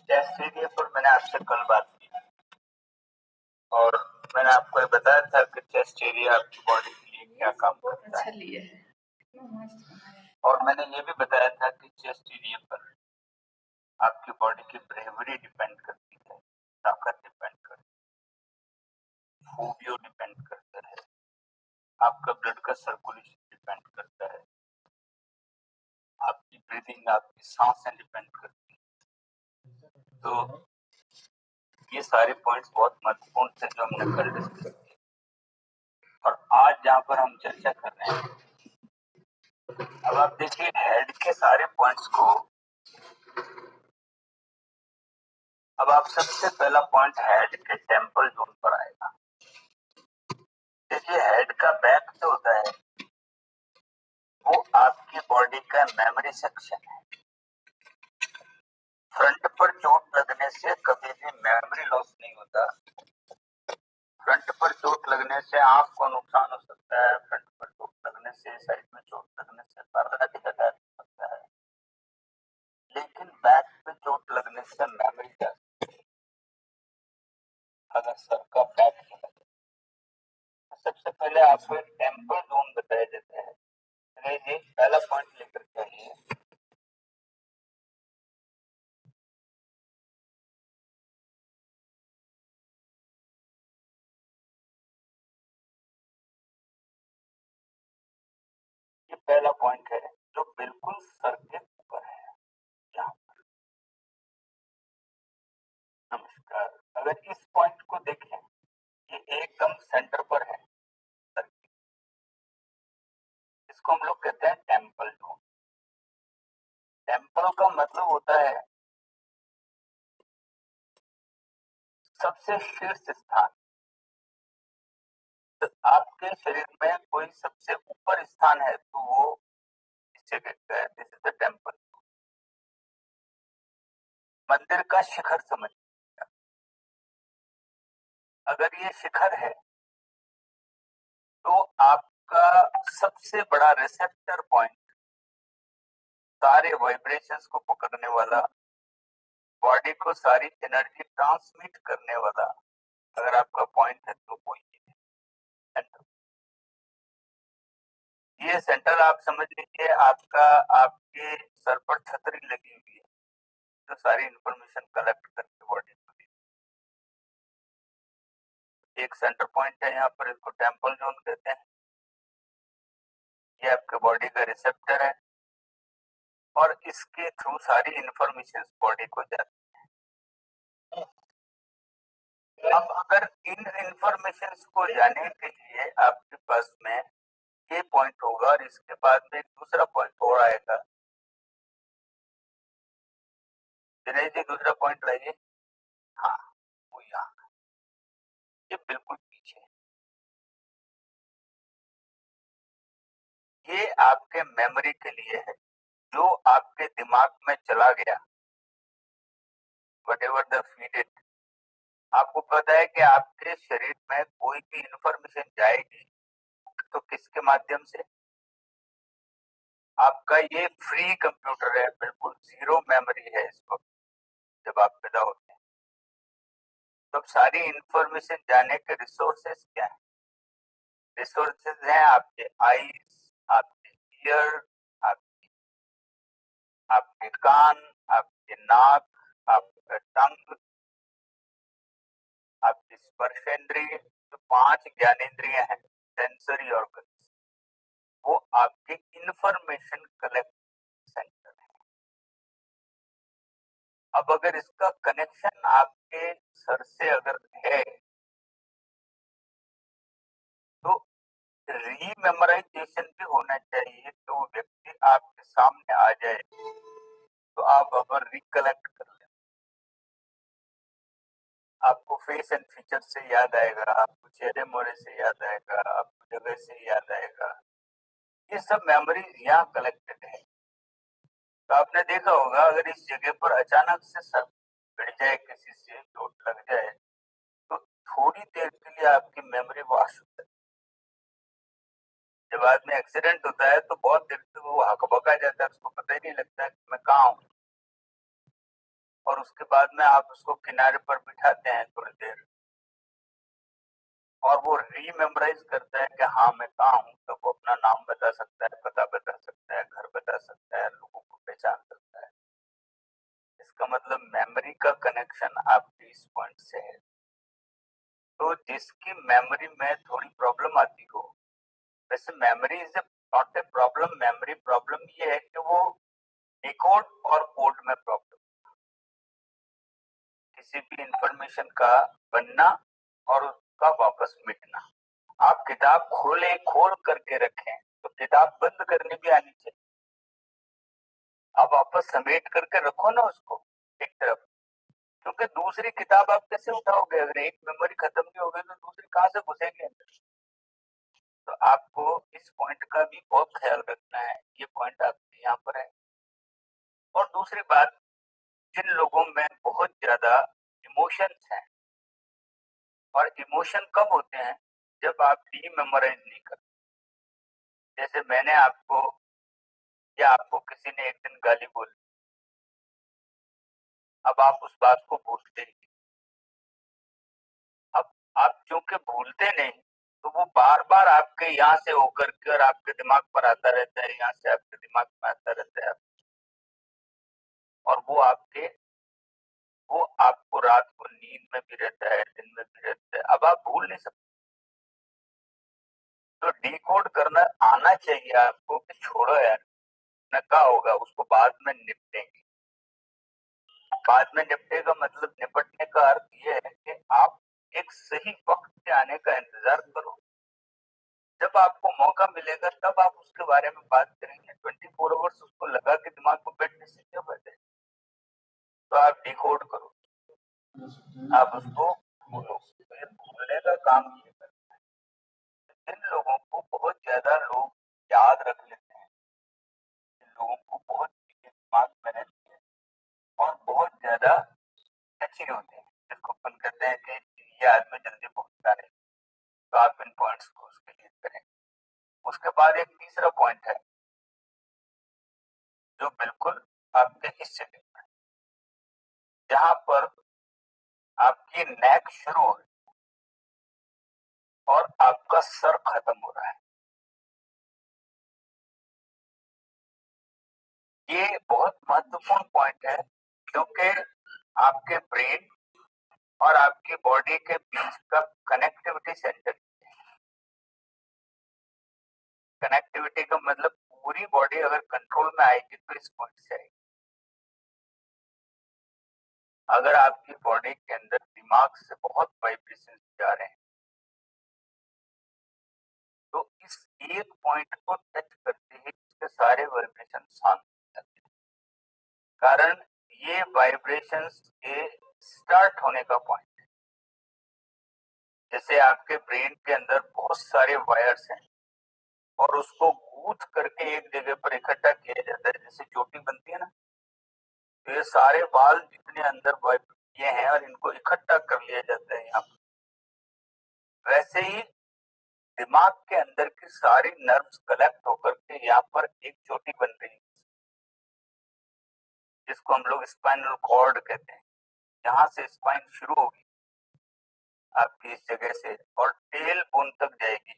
Test area पर मैंने आपसे कल बात की और मैंने आपको ये बताया था कि चेस्ट एरिया आपकी बॉडी के लिए क्या काम करता है। और मैंने ये भी बताया था कि चेस्ट एरिया पर आपकी बॉडी की ब्रेवरी डिपेंड करती है, ताकत डिपेंड करती है, फोबियो डिपेंड करता है, आपका ब्लड का सर्कुलेशन डिपेंड करता है, आपकी ब्रीदिंग, आपकी सांसें डिपेंड करती है। तो ये सारे पॉइंट्स बहुत महत्वपूर्ण थे जो हमने कल डिस्कस किए। और आज जहाँ पर हम चर्चा कर रहे हैं, अब आप देखिए हेड के सारे पॉइंट्स को। अब आप सबसे पहला पॉइंट हेड के टेम्पल जोन पर आएगा। देखिए हेड का बैक जो होता है वो आपकी बॉडी का मेमोरी सेक्शन है। फ्रंट पर चोट लगने से कभी भी मेमोरी लॉस नहीं होता। फ्रंट पर चोट लगने से आंख को नुकसान हो सकता है, फ्रंट पर चोट लगने से, साइड में चोट लगने से पैरालिटिक अटैक हो सकता है, लेकिन बैक पे चोट लगने से मेमोरी जा सकती है। अगर सर का बैक चला जाए तो सबसे पहले आपको एक टेम्पल जोन बताया जाता है। ये पहला पॉइंट लेकर के आइए। ये पहला पॉइंट है जो बिल्कुल सर के ऊपर है। यहाँ पर नमस्कार, अगर इस पॉइंट को देखें, ये एकदम सेंटर पर है सर के। इसको हम लोग कहते हैं टेम्पल जोन। टेम्पल का मतलब होता है सबसे शीर्ष स्थान। तो आपके शरीर में कोई सबसे ऊपर स्थान है तो वो इस जगह का है। This is the temple. मंदिर का शिखर समझ लीजिए। अगर ये शिखर है तो आपका सबसे बड़ा रिसेप्टर पॉइंट, सारे वाइब्रेशंस को पकड़ने वाला, बॉडी को सारी एनर्जी ट्रांसमिट करने वाला अगर आपका पॉइंट है तो वो सेंटर। ये सेंटर आप समझ लीजिए आपका, आपके सर पर छतरी लगी हुई है जो सारी इंफॉर्मेशन कलेक्ट करके बॉडी को दी। एक सेंटर पॉइंट है यहाँ पर, इसको टेम्पल जोन कहते हैं। ये आपके बॉडी का रिसेप्टर है और इसके थ्रू सारी इंफॉर्मेशन बॉडी को जाती है। अब अगर इन इंफॉर्मेशन को जाने के लिए आपके पास में ये पॉइंट होगा और इसके बाद में एक दूसरा पॉइंट और आएगा। दिनेश जी दूसरा पॉइंट लाइए। हाँ, वो यहाँ, ये बिल्कुल पीछे। ये आपके मेमोरी के लिए है, जो आपके दिमाग में चला गया, whatever the feed it। आपको पता है कि आपके शरीर में कोई भी इंफॉर्मेशन जाएगी तो किसके माध्यम से? आपका ये फ्री कंप्यूटर है, बिल्कुल जीरो मेमोरी है इस वक्त। जब आप पैदा होते हैं तब सारी इंफॉर्मेशन जाने के रिसोर्सेस क्या है? रिसोर्सेज हैं आपके आईज, आपके ईयर, आपके आपके कान, आपके नाक, आपका टंग, आपकी स्पर्शेंद्रिय, जो 5 ज्ञानेंद्रिय हैं, सेंसरी ऑर्गन, वो आपके इंफॉर्मेशन कलेक्ट सेंटर है। अब अगर इसका कनेक्शन आपके सर से अगर है तो रीमेमोराइजेशन भी होना चाहिए। तो व्यक्ति आपके सामने आ जाए तो आप अगर रिकलेक्ट कर लें, आपको फेस एंड फीचर से याद आएगा, आपको चेहरे मोहरे से याद आएगा, आपको जगह से याद आएगा। ये सब मेमोरीज यहाँ कलेक्टेड है। तो आपने देखा होगा अगर इस जगह पर अचानक से सर गिर जाए, किसी से चोट लग जाए तो थोड़ी देर के लिए आपकी मेमोरी वॉश हो जाती है। जब आदमी एक्सीडेंट होता है तो बहुत देर तक वो हकबका जाता है, उसको पता ही नहीं लगता कि मैं कहाँ हूँ। और उसके बाद में आप उसको किनारे पर बिठाते हैं थोड़ी देर, और वो रीमेमोराइज करता है कि हाँ मैं कहाँ हूँ, तो वो अपना नाम बता सकता है, पता बता सकता है, घर बता सकता है, लोगों को पहचान सकता है। इसका मतलब मेमोरी का कनेक्शन आपकी इस पॉइंट से है। तो जिसकी मेमोरी में थोड़ी प्रॉब्लम आती हो, वैसे memory is not a problem, memory problem ये है कि वो डिकोड और कोड में प्रॉब्लम, किसी भी इंफॉर्मेशन का बनना और उसका वापस मिटना। आप किताब खोल करके रखें तो किताब बंद करनी भी आनी चाहिए। आप वापस समेट करके रखो ना उसको एक तरफ, क्योंकि दूसरी किताब आप कैसे उठाओगे? अगर एक मेमोरी खत्म नहीं होगी तो दूसरी कहां से घुसेगी अंदर? तो आपको इस पॉइंट का भी बहुत ख्याल रखना है, ये पॉइंट आपके यहाँ पर है। और दूसरी बात, जिन लोगों में बहुत ज्यादा इमोशंस हैं, और इमोशन कब होते हैं? जब आप डीमेमोराइज नहीं करते। जैसे मैंने आपको, या आपको किसी ने एक दिन गाली बोली, अब आप उस बात को भूलते ही, अब आप क्योंकि भूलते नहीं, तो वो बार बार आपके यहाँ से होकर के और आपके दिमाग पर आता रहता है, यहाँ से आपके दिमाग में आता रहता है, और वो आपको रात को नींद में भी रहता है, दिन में भी रहता है, अब आप भूल नहीं सकते। तो डिकोड करना आना चाहिए आपको कि छोड़ो यार, न क्या होगा, उसको बाद में निपटेंगे। बाद में निपटेगा मतलब निपटने का अर्थ ये है कि आप एक सही वक्त के आने का इंतजार करो। जब आपको मौका मिलेगा तब आप उसके बारे में बात करेंगे। 24 आवर्स उसको लगा के दिमाग को बैठने से क्या फायदा है? तो आप डिकोड करो, आप उसको भूलो। तो ये भूलने का काम ये करता है। जिन लोगों को बहुत ज्यादा लोग याद रख लेते हैं, जिन लोगों को बहुत चीजें दिमाग में रहती है और बहुत ज्यादा अच्छी होते हैं, जिसको अपन कहते हैं कि ये आदमी जल्दी भूलता नहीं, तो आप इन पॉइंट्स को उसके लिए करें। उसके बाद एक तीसरा पॉइंट है जो बिल्कुल आपके हिस्से में, जहां पर आपकी नेक शुरू हो और आपका सर खत्म हो रहा है। ये बहुत महत्वपूर्ण पॉइंट है, क्योंकि आपके ब्रेन और आपकी बॉडी के बीच का कनेक्टिविटी सेंटर, कनेक्टिविटी का मतलब पूरी बॉडी अगर कंट्रोल में आएगी तो इस पॉइंट से आएगी। अगर आपकी बॉडी के अंदर दिमाग से बहुत वाइब्रेशन जा रहे हैं, तो इस एक पॉइंट को टच करते ही इसके सारे वाइब्रेशन शांत हो जाते हैं। कारण ये वाइब्रेशंस के स्टार्ट होने का पॉइंट है। जैसे आपके ब्रेन के अंदर बहुत सारे वायर्स हैं और उसको गूंथ करके एक जगह पर इकट्ठा किया जाता है, जैसे चोटी बनती है ना, तो ये सारे बाल जितने अंदर ये हैं और इनको इकट्ठा कर लिया जाता है यहाँ पर। वैसे ही दिमाग के अंदर की सारी नर्व्स कलेक्ट होकर के यहाँ पर एक चोटी बन रही है, जिसको हम लोग स्पाइनल कॉर्ड कहते हैं। यहाँ से स्पाइन शुरू होगी आपकी इस जगह से और टेल बोन तक जाएगी।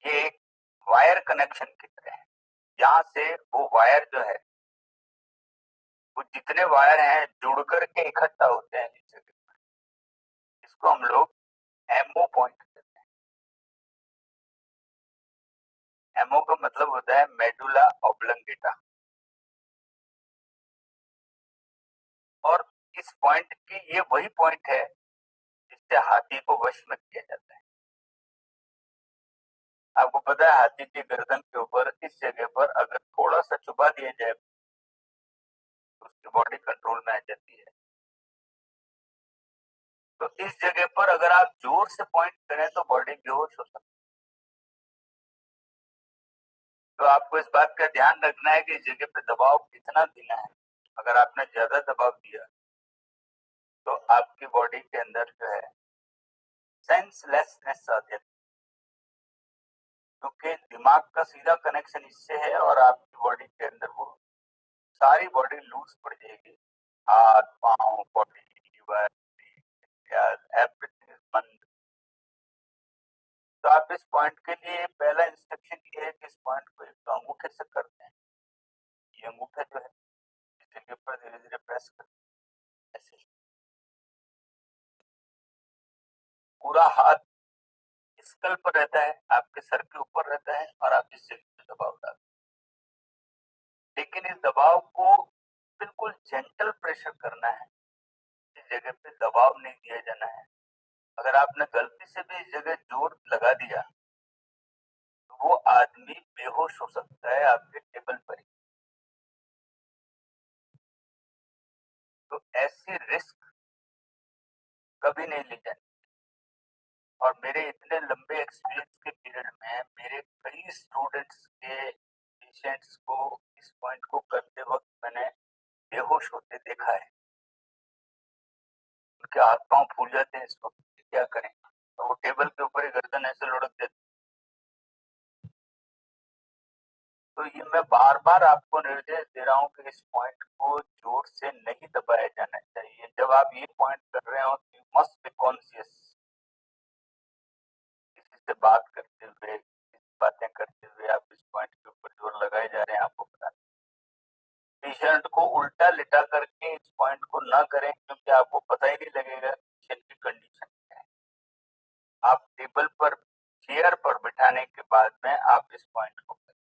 ये एक वायर कनेक्शन की तरह है। यहाँ से वो वायर जो है, वो जितने वायर हैं जुड़ करके इकट्ठा होते हैं इस जगह पर, इसको हम लोग एमओ पॉइंट कहते हैं। एमओ का मतलब होता है मेडुला ऑब्लंगेटा। और इस पॉइंट की ये वही पॉइंट है जिससे हाथी को वश में किया जाता है। आपको पता है हाथी की गर्दन के ऊपर इस जगह पर अगर थोड़ा सा चुबा दिया जाए तो उसकी बॉडी कंट्रोल में आ जाती है। तो इस जगह पर अगर आप जोर से पॉइंट करें तो बॉडी बेहोश हो सकती है। तो आपको इस बात का ध्यान रखना है कि इस जगह पे दबाव कितना देना है। अगर आपने ज्यादा दबाव दिया तो आपकी बॉडी के अंदर जो है सेंसलेसनेस आ जाती है, क्योंकि दिमाग का सीधा कनेक्शन इससे है और आपकी बॉडी के अंदर वो सारी बॉडी लूज पड़ जाएगी हाथ पाँव बॉडी लीवर एवरीथिंग इज बंद। तो आप इस पॉइंट के लिए पहला इंस्ट्रक्शन ये है कि इस पॉइंट को एक तो अंगूठे से करते हैं। ये अंगूठा जो है इस जगह पर धीरे धीरे प्रेस करते हैं ऐसे। पूरा हाथ स्कल पर रहता है, आपके सर के ऊपर रहता है और आप इस जगह पे दबाव डालते हैं। लेकिन इस दबाव को बिल्कुल जेंटल प्रेशर करना है, इस जगह पे दबाव नहीं दिया जाना है। अगर आपने गलती से भी इस जगह जोर लगा दिया तो वो आदमी बेहोश हो सकता है आपके टेबल पर ही। तो ऐसी रिस्क कभी नहीं ली जानी। और मेरे इतने लंबे एक्सपीरियंस के पीरियड में मेरे कई स्टूडेंट्स के पेशेंट्स को इस पॉइंट को करते वक्त मैंने बेहोश होते देखा है। उनके हाथ पांव फूल जाते हैं, इस वक्त क्या करें। तो वो टेबल के ऊपर ही गर्दन ऐसे लुढ़क देते। तो ये मैं बार बार आपको निर्देश दे रहा हूँ कि इस पॉइंट को जोर से नहीं दबाया जाना चाहिए। जब आप ये पॉइंट कर रहे हो यू मस्ट बी कॉन्शियस। किसी से बात करते हुए, बातें करते हुए आप इस पॉइंट के ऊपर जोर लगाए जा रहे हैं, आपको पता नहीं। पेशेंट को उल्टा लिटा करके इस पॉइंट को ना करें, क्योंकि आपको पता ही नहीं लगेगा पेशेंट की कंडीशन क्या है। आप टेबल पर, चेयर पर बिठाने के बाद में आप इस पॉइंट को करें।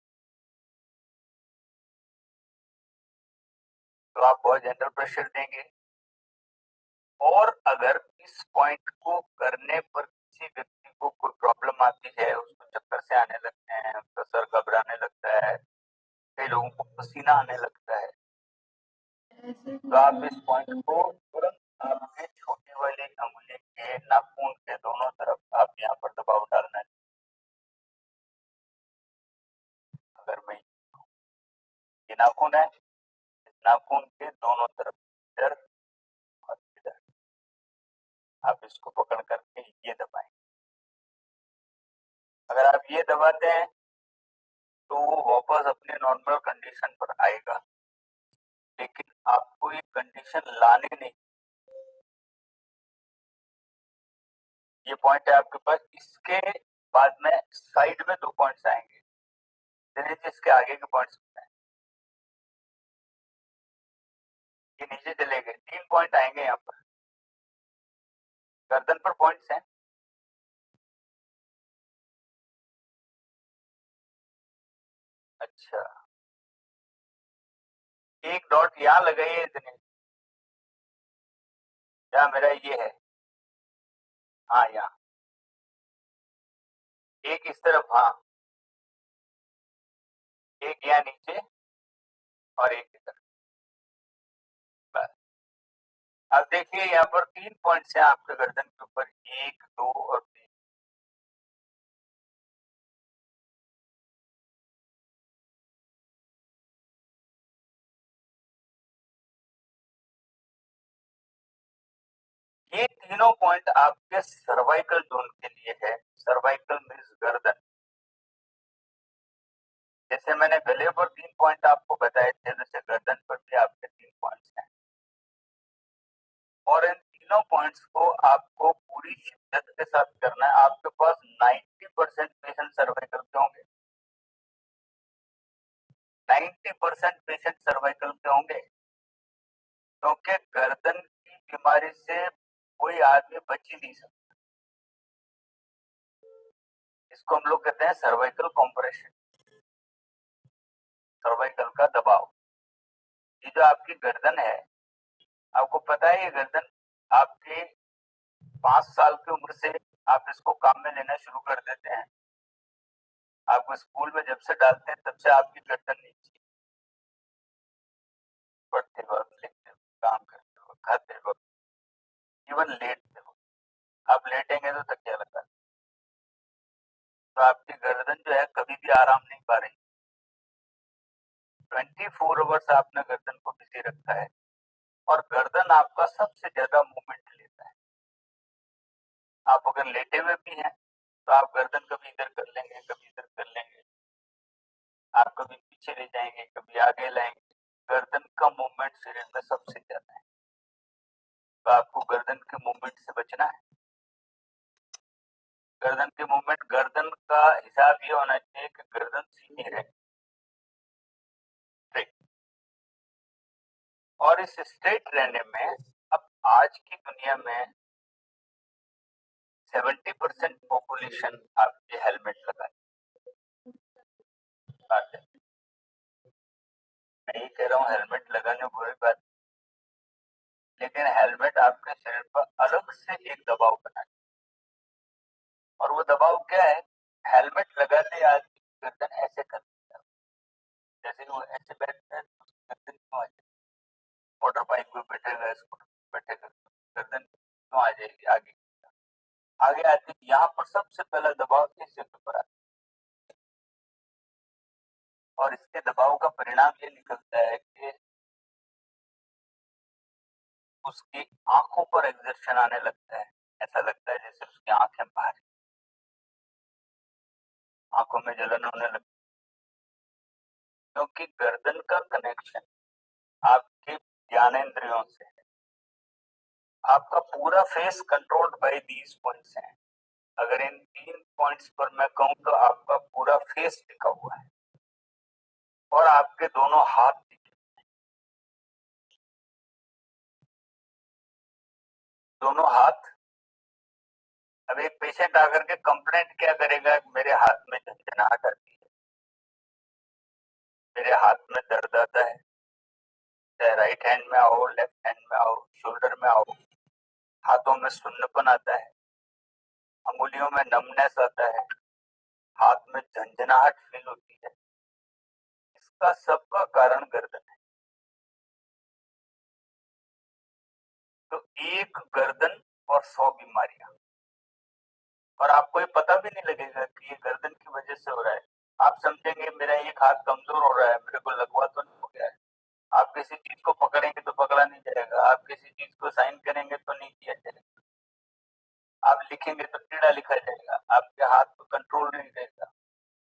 तो आप बहुत जनरल प्रेशर देंगे। और अगर इस पॉइंट को करने पर किसी व्यक्ति को कोई प्रॉब्लम आती है, उसको चक्कर से आने लगते हैं, उसका सर घबराने लगता है, कई लोगों को पसीना आने लगता है, तो आप इस पॉइंट को तुरंत आपके छोटी वाली अंगुली के नाखून के दोनों तरफ आप यहाँ पर दबाव डालना है। अगर मैं, ये नाखून है, इस नाखून के दोनों तरफ इधर और इधर आप इसको पकड़ करके ये दबाएं। अगर आप ये दबाते हैं तो वो वापस अपने नॉर्मल कंडीशन पर आएगा। लेकिन आपको ये कंडीशन लाने नहीं, ये पॉइंट है आपके पास। इसके बाद में साइड में 2 पॉइंट्स आएंगे, धीरे इसके आगे के पॉइंट्स ये नीचे चले गए। 3 पॉइंट आएंगे यहाँ पर, गर्दन पर पॉइंट्स हैं। अच्छा, एक डॉट यहाँ लगाइए इतने, क्या मेरा ये है, हाँ यहाँ एक इस तरफ, हाँ एक यहाँ नीचे और एक इधर। बस अब देखिए यहाँ पर 3 पॉइंट्स हैं आपके गर्दन के ऊपर, 1 2 और 3। ये तीनों पॉइंट आपके सर्वाइकल जोन के लिए है। सर्वाइकल मीन्स गर्दन। जैसे मैंने गले पर 3 पॉइंट आपको बताए थे, वैसे गर्दन पर भी आपके 3 पॉइंट्स हैं। और इन तीनों पॉइंट्स को आपको पूरी शिद्दत के साथ करना है। आपके पास 90% पेशेंट सर्वाइकल के होंगे, 90% पेशेंट सर्वाइकल के होंगे, क्योंकि गर्दन की बीमारी से कोई आदमी बच ही नहीं सकता। इसको हम लोग कहते हैं सर्वाइकल कॉम्प्रेशन, सर्वाइकल का दबाव। ये जो आपकी गर्दन है, आपको पता है ये गर्दन आपके 5 साल की उम्र से आप इसको काम में लेना शुरू कर देते हैं। आपको स्कूल में जब से डालते हैं तब से आपकी गर्दन नीचे, पढ़ते वक्त, लिखते वक्त, काम करते वक्त, खाते वक्त, इवन लेटते वक्त। आप लेटेंगे तो तकिया लगा, तो आपकी गर्दन जो है कभी भी आराम नहीं पा रही। 24 आवर्स आपने गर्दन को बिजी रखा है, और गर्दन आपका सबसे ज्यादा मूवमेंट लेता है। आप अगर लेटे हुए भी हैं तो आप गर्दन कभी इधर कर लेंगे, कभी इधर कर लेंगे, आप कभी पीछे ले जाएंगे, कभी आगे लाएंगे। गर्दन का मूवमेंट शरीर में सबसे ज्यादा है। तो आपको गर्दन के मूवमेंट से बचना है। गर्दन के मूवमेंट, गर्दन का हिसाब ये होना चाहिए कि गर्दन सीधी रहे, स्ट्रेट। और इस स्ट्रेट रहने में अब आज की दुनिया में 70% पॉपुलेशन आपके हेलमेट लगाए। मैं ये कह रहा हूँ हेलमेट लगाने बुरी बात, लेकिन हेलमेट आपके शरीर पर अलग से एक दबाव बनाए। और वो दबाव क्या है? हेलमेट लगाते आदमी गर्दन ऐसे करता है, जैसे वो ऐसे बैठता है तो गर्दन क्यों आ जाएगी? मोटर बाइक पे बैठेगा, स्कूटर पे बैठेगा, गर्दन क्यों आ जाएगी? आगे आगे आती, यहाँ पर सबसे पहला दबाव इस जगह पर आता है। और इसके दबाव का परिणाम ये निकलता है कि उसकी आंखों पर एक्सर्शन आने लगता है। ऐसा लगता है जैसे उसकी आंखें बाहर, आंखों में जलन होने लगती है, क्योंकि गर्दन का कनेक्शन आपके ज्ञानेंद्रियों से है। आपका पूरा face controlled by these points हैं। अगर इन 3 पॉइंट्स पर मैं कहूं तो आपका पूरा फेस टिका हुआ है और आपके दोनों हाथ टिके। दोनों हाथ। अब एक पेशेंट आकर के कंप्लेंट क्या करेगा? मेरे हाथ में झंझनाहट आती है, मेरे हाथ में दर्द आता है, चाहे राइट हैंड में आओ, लेफ्ट हैंड में आओ, शोल्डर में आओ, हाथों में सुन्नपन आता है, अंगुलियों में नमनेस आता है, हाथ में झंझनाहट फील होती है। इसका सबका कारण गर्दन है। तो एक गर्दन और 100 बीमारियां, और आपको ये पता भी नहीं लगेगा कि ये गर्दन की वजह से हो रहा है। आप समझेंगे मेरा एक हाथ कमजोर हो रहा है, मेरे को लगवा तो नहीं हो गया है। आप किसी चीज को पकड़ेंगे तो पकड़ा नहीं जाएगा, आप किसी चीज को साइन करेंगे तो नहीं किया जाएगा, आप लिखेंगे तो टेढ़ा लिखा जाएगा, आपके हाथ को कंट्रोल नहीं रहेगा,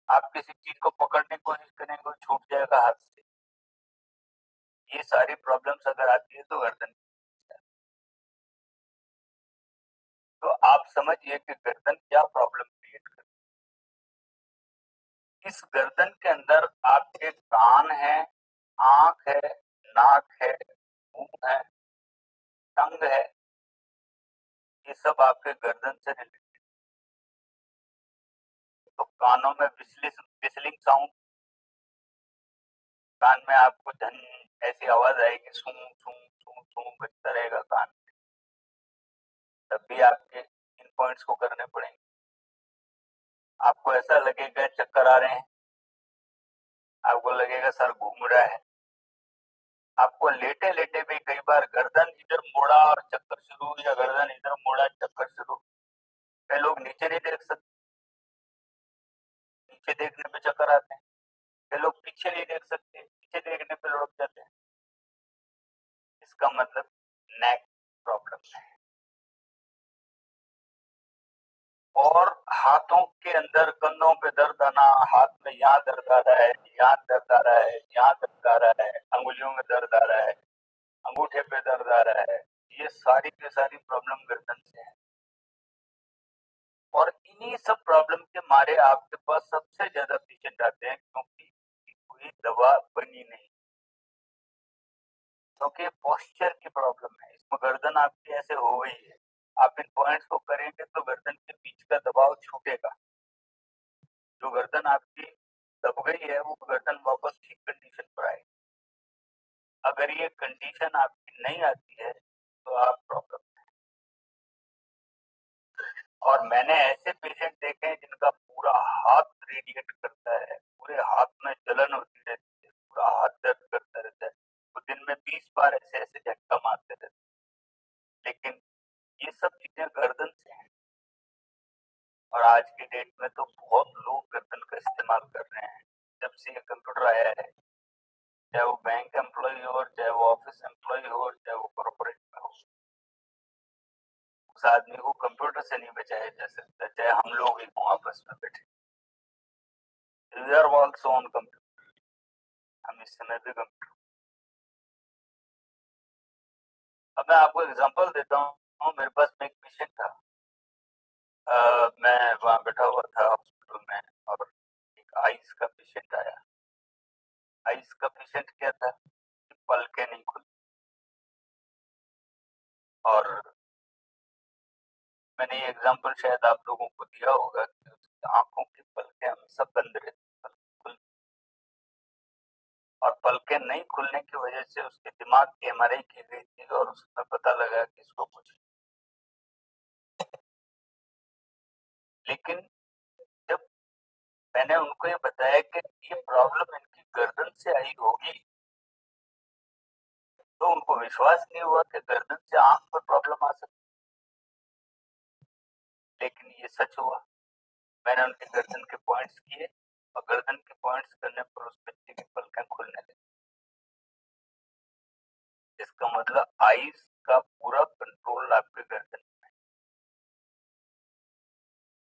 आप किसी चीज को पकड़ने की कोशिश करेंगे वो छूट जाएगा हाथ से। ये सारी प्रॉब्लम्स अगर आती है तो गर्दन। तो आप समझिए कि गर्दन क्या प्रॉब्लम क्रिएट करती है। इस गर्दन के अंदर आपके कान है, आंख है, नाक है, मुंह है, टंग है, ये सब आपके गर्दन से रिलेटेड। तो कानों में विस्लिंग साउंड, कान में आपको धन ऐसी आवाज आएगी, सूं सूं सूं सूं बजता रहेगा कान में, तब भी आपके इन पॉइंट्स को करने पड़ेंगे। आपको ऐसा लगेगा चक्कर आ रहे हैं, आपको लगेगा सर घूम रहा है, आपको लेटे लेटे भी कई बार गर्दन इधर मोड़ा और चक्कर शुरू, या गर्दन इधर मोड़ा चक्कर शुरू। कई लोग नीचे नहीं देख सकते, नीचे देखने पे चक्कर आते हैं। कई लोग पीछे नहीं देख सकते, पीछे देखने पे लुढ़क जाते हैं। इसका मतलब नेक प्रॉब्लम है। और हाथों के अंदर कंधों पे दर्द आना, हाथ में यहाँ दर्द आ रहा है, यहाँ दर्द आ रहा है, यहाँ दर्द आ रहा है, अंगुलियों में दर्द आ रहा है, अंगूठे पे दर्द आ रहा है, ये सारी की सारी प्रॉब्लम गर्दन से है। और इन्हीं सब प्रॉब्लम के मारे आपके पास सबसे ज्यादा पेशेंट आते हैं, क्योंकि कोई दवा बनी नहीं, क्योंकि पोस्चर की प्रॉब्लम है। इसमें गर्दन आपकी ऐसे हो गई है, आप इन पॉइंट्स को करेंगे तो गर्दन के बीच का दबाव छूटेगा। जो गर्दन आपकी दब गई है वो गर्दन वापस ठीक कंडीशन पर आएगी। अगर ये कंडीशन आपकी नहीं आती है तो आप प्रॉब्लम। और मैंने ऐसे पेशेंट देखे हैं जिनका पूरा हाथ रेडिएट करता है, पूरे हाथ में जलन होती रहती है, पूरा हाथ दर्द करता रहता है, तो दिन में 20 बार ऐसे ऐसे झटका मारते रहते हैं। लेकिन ये सब चीजें गर्दन से हैं। और आज के डेट में तो बहुत लोग गर्दन का इस्तेमाल कर रहे हैं। जब से ये कंप्यूटर आया है, चाहे वो बैंक एम्प्लॉय हो, चाहे वो ऑफिस एम्प्लॉय हो, चाहे वो कॉर्पोरेट में हो, उस आदमी को कंप्यूटर से नहीं बचाया जा सकता, चाहे हम लोग ही हों आपस में बैठे। We are also on computer, हम इस समय भी कंप्यूटर। अब अब मैं आपको एग्जांपल देता हूँ। मेरे पास में एक पेशेंट था। मैं वहाँ बैठा हुआ था हॉस्पिटल में और एक आइस का पेशेंट आया। आइस का पेशेंट क्या था कि पलकें नहीं खुली और मैंने ये एग्जांपल शायद आप लोगों को दिया होगा कि उसकी आंखों की पलकें हमेशा बंद रहती खुल और पलकें नहीं खुलने की वजह से उसके दिमाग की एमआरआई की गई थी और उसमें पता लगा कि इसको कुछ, लेकिन जब मैंने उनको ये बताया कि ये प्रॉब्लम इनकी गर्दन से आई होगी तो उनको विश्वास नहीं हुआ कि गर्दन से आंख पर प्रॉब्लम आ सकती, लेकिन ये सच हुआ। मैंने उनके गर्दन के पॉइंट्स किए और गर्दन के पॉइंट्स करने पर उस बच्चे की पलकें खुलने लगी। इसका मतलब आईज का पूरा कंट्रोल आपके गर्दन में।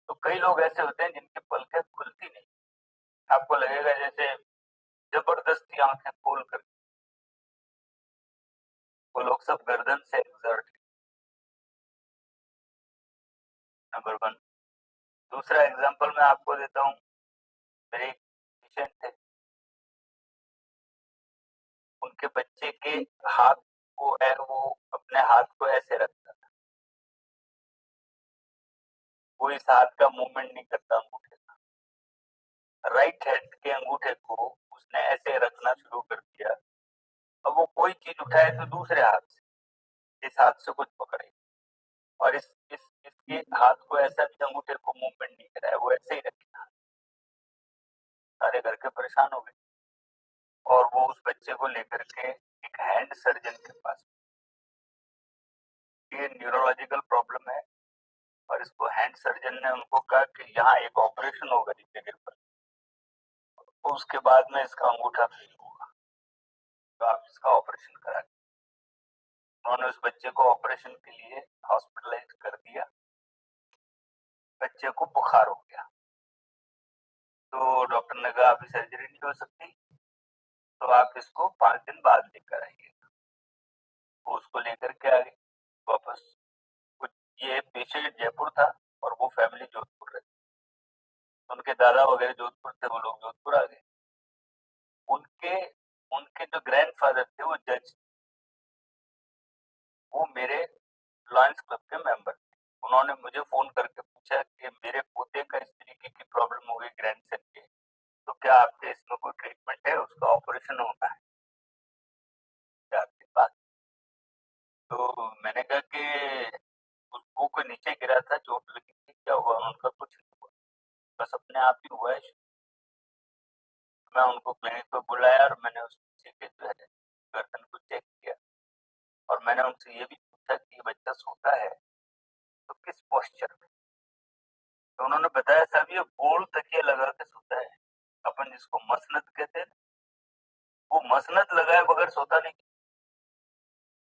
तो कई लोग ऐसे होते हैं जिनकी पलकें खुलती नहीं, आपको लगेगा जैसे जबरदस्ती आंखें खोल कर, वो लोग सब गर्दन से एग्जर्ट। Number one. दूसरा एग्जांपल मैं आपको देता हूँ। मेरे एक पेशेंट थे, उनके बच्चे के हाथ को है वो अपने हाथ को ऐसे रखता था, वो इस हाथ का मूवमेंट नहीं करता अंगूठे का। राइट हैंड के अंगूठे को उसने ऐसे रखना शुरू कर दिया। अब वो कोई चीज उठाए तो दूसरे हाथ से, इस हाथ से कुछ पकड़े और इसके हाथ को ऐसा भी अंगूठे को मूवमेंट नहीं कराया, वो ऐसे ही रखे। सारे घर के परेशान हो गए और वो उस बच्चे को लेकर के एक हैंड सर्जन के पास, ये न्यूरोलॉजिकल प्रॉब्लम है और इसको हैंड सर्जन ने उनको कहा कि यहाँ एक ऑपरेशन होगा इस जगह पर, तो उसके बाद में इसका अंगूठा फेल होगा, तो आप इसका ऑपरेशन करा। उन्होंने उस बच्चे को ऑपरेशन के लिए हॉस्पिटलाइज कर दिया। बच्चे को बुखार हो गया तो डॉक्टर ने कहा अभी सर्जरी नहीं हो सकती, तो आप इसको 5 दिन बाद लेकर आइए। वो उसको लेकर के आ गए वापस। कुछ, ये पेशेंट जयपुर था और वो फैमिली जोधपुर रहती, उनके दादा वगैरह जोधपुर थे, वो लोग जोधपुर आ गए। उनके उनके जो ग्रैंडफादर थे वो जज, वो मेरे लॉयंस क्लब के मेंबर थे। उन्होंने मुझे फोन करके पूछा कि मेरे पोते का इस तरीके की प्रॉब्लम हो गई ग्रैंडसन के, तो क्या आपके इसमें कोई ट्रीटमेंट है, उसका ऑपरेशन होना है क्या आपके पास? तो मैंने कहा कि उसको कोई नीचे गिरा था, चोट लगी थी, क्या हुआ? उनका कुछ नहीं हुआ, बस अपने आप ही हुआ है। मैं उनको क्लिनिक पे बुलाया और मैंने उस बच्चे के जो है गर्दन को चेक किया और मैंने उनसे ये भी पूछा कि ये बच्चा सोता है तो किस पोस्चर में? तो उन्होंने बताया साहब ये गोल तकिया लगा के सोता है, अपन जिसको मसनद कहते हैं, वो मसनद लगाए बगैर सोता नहीं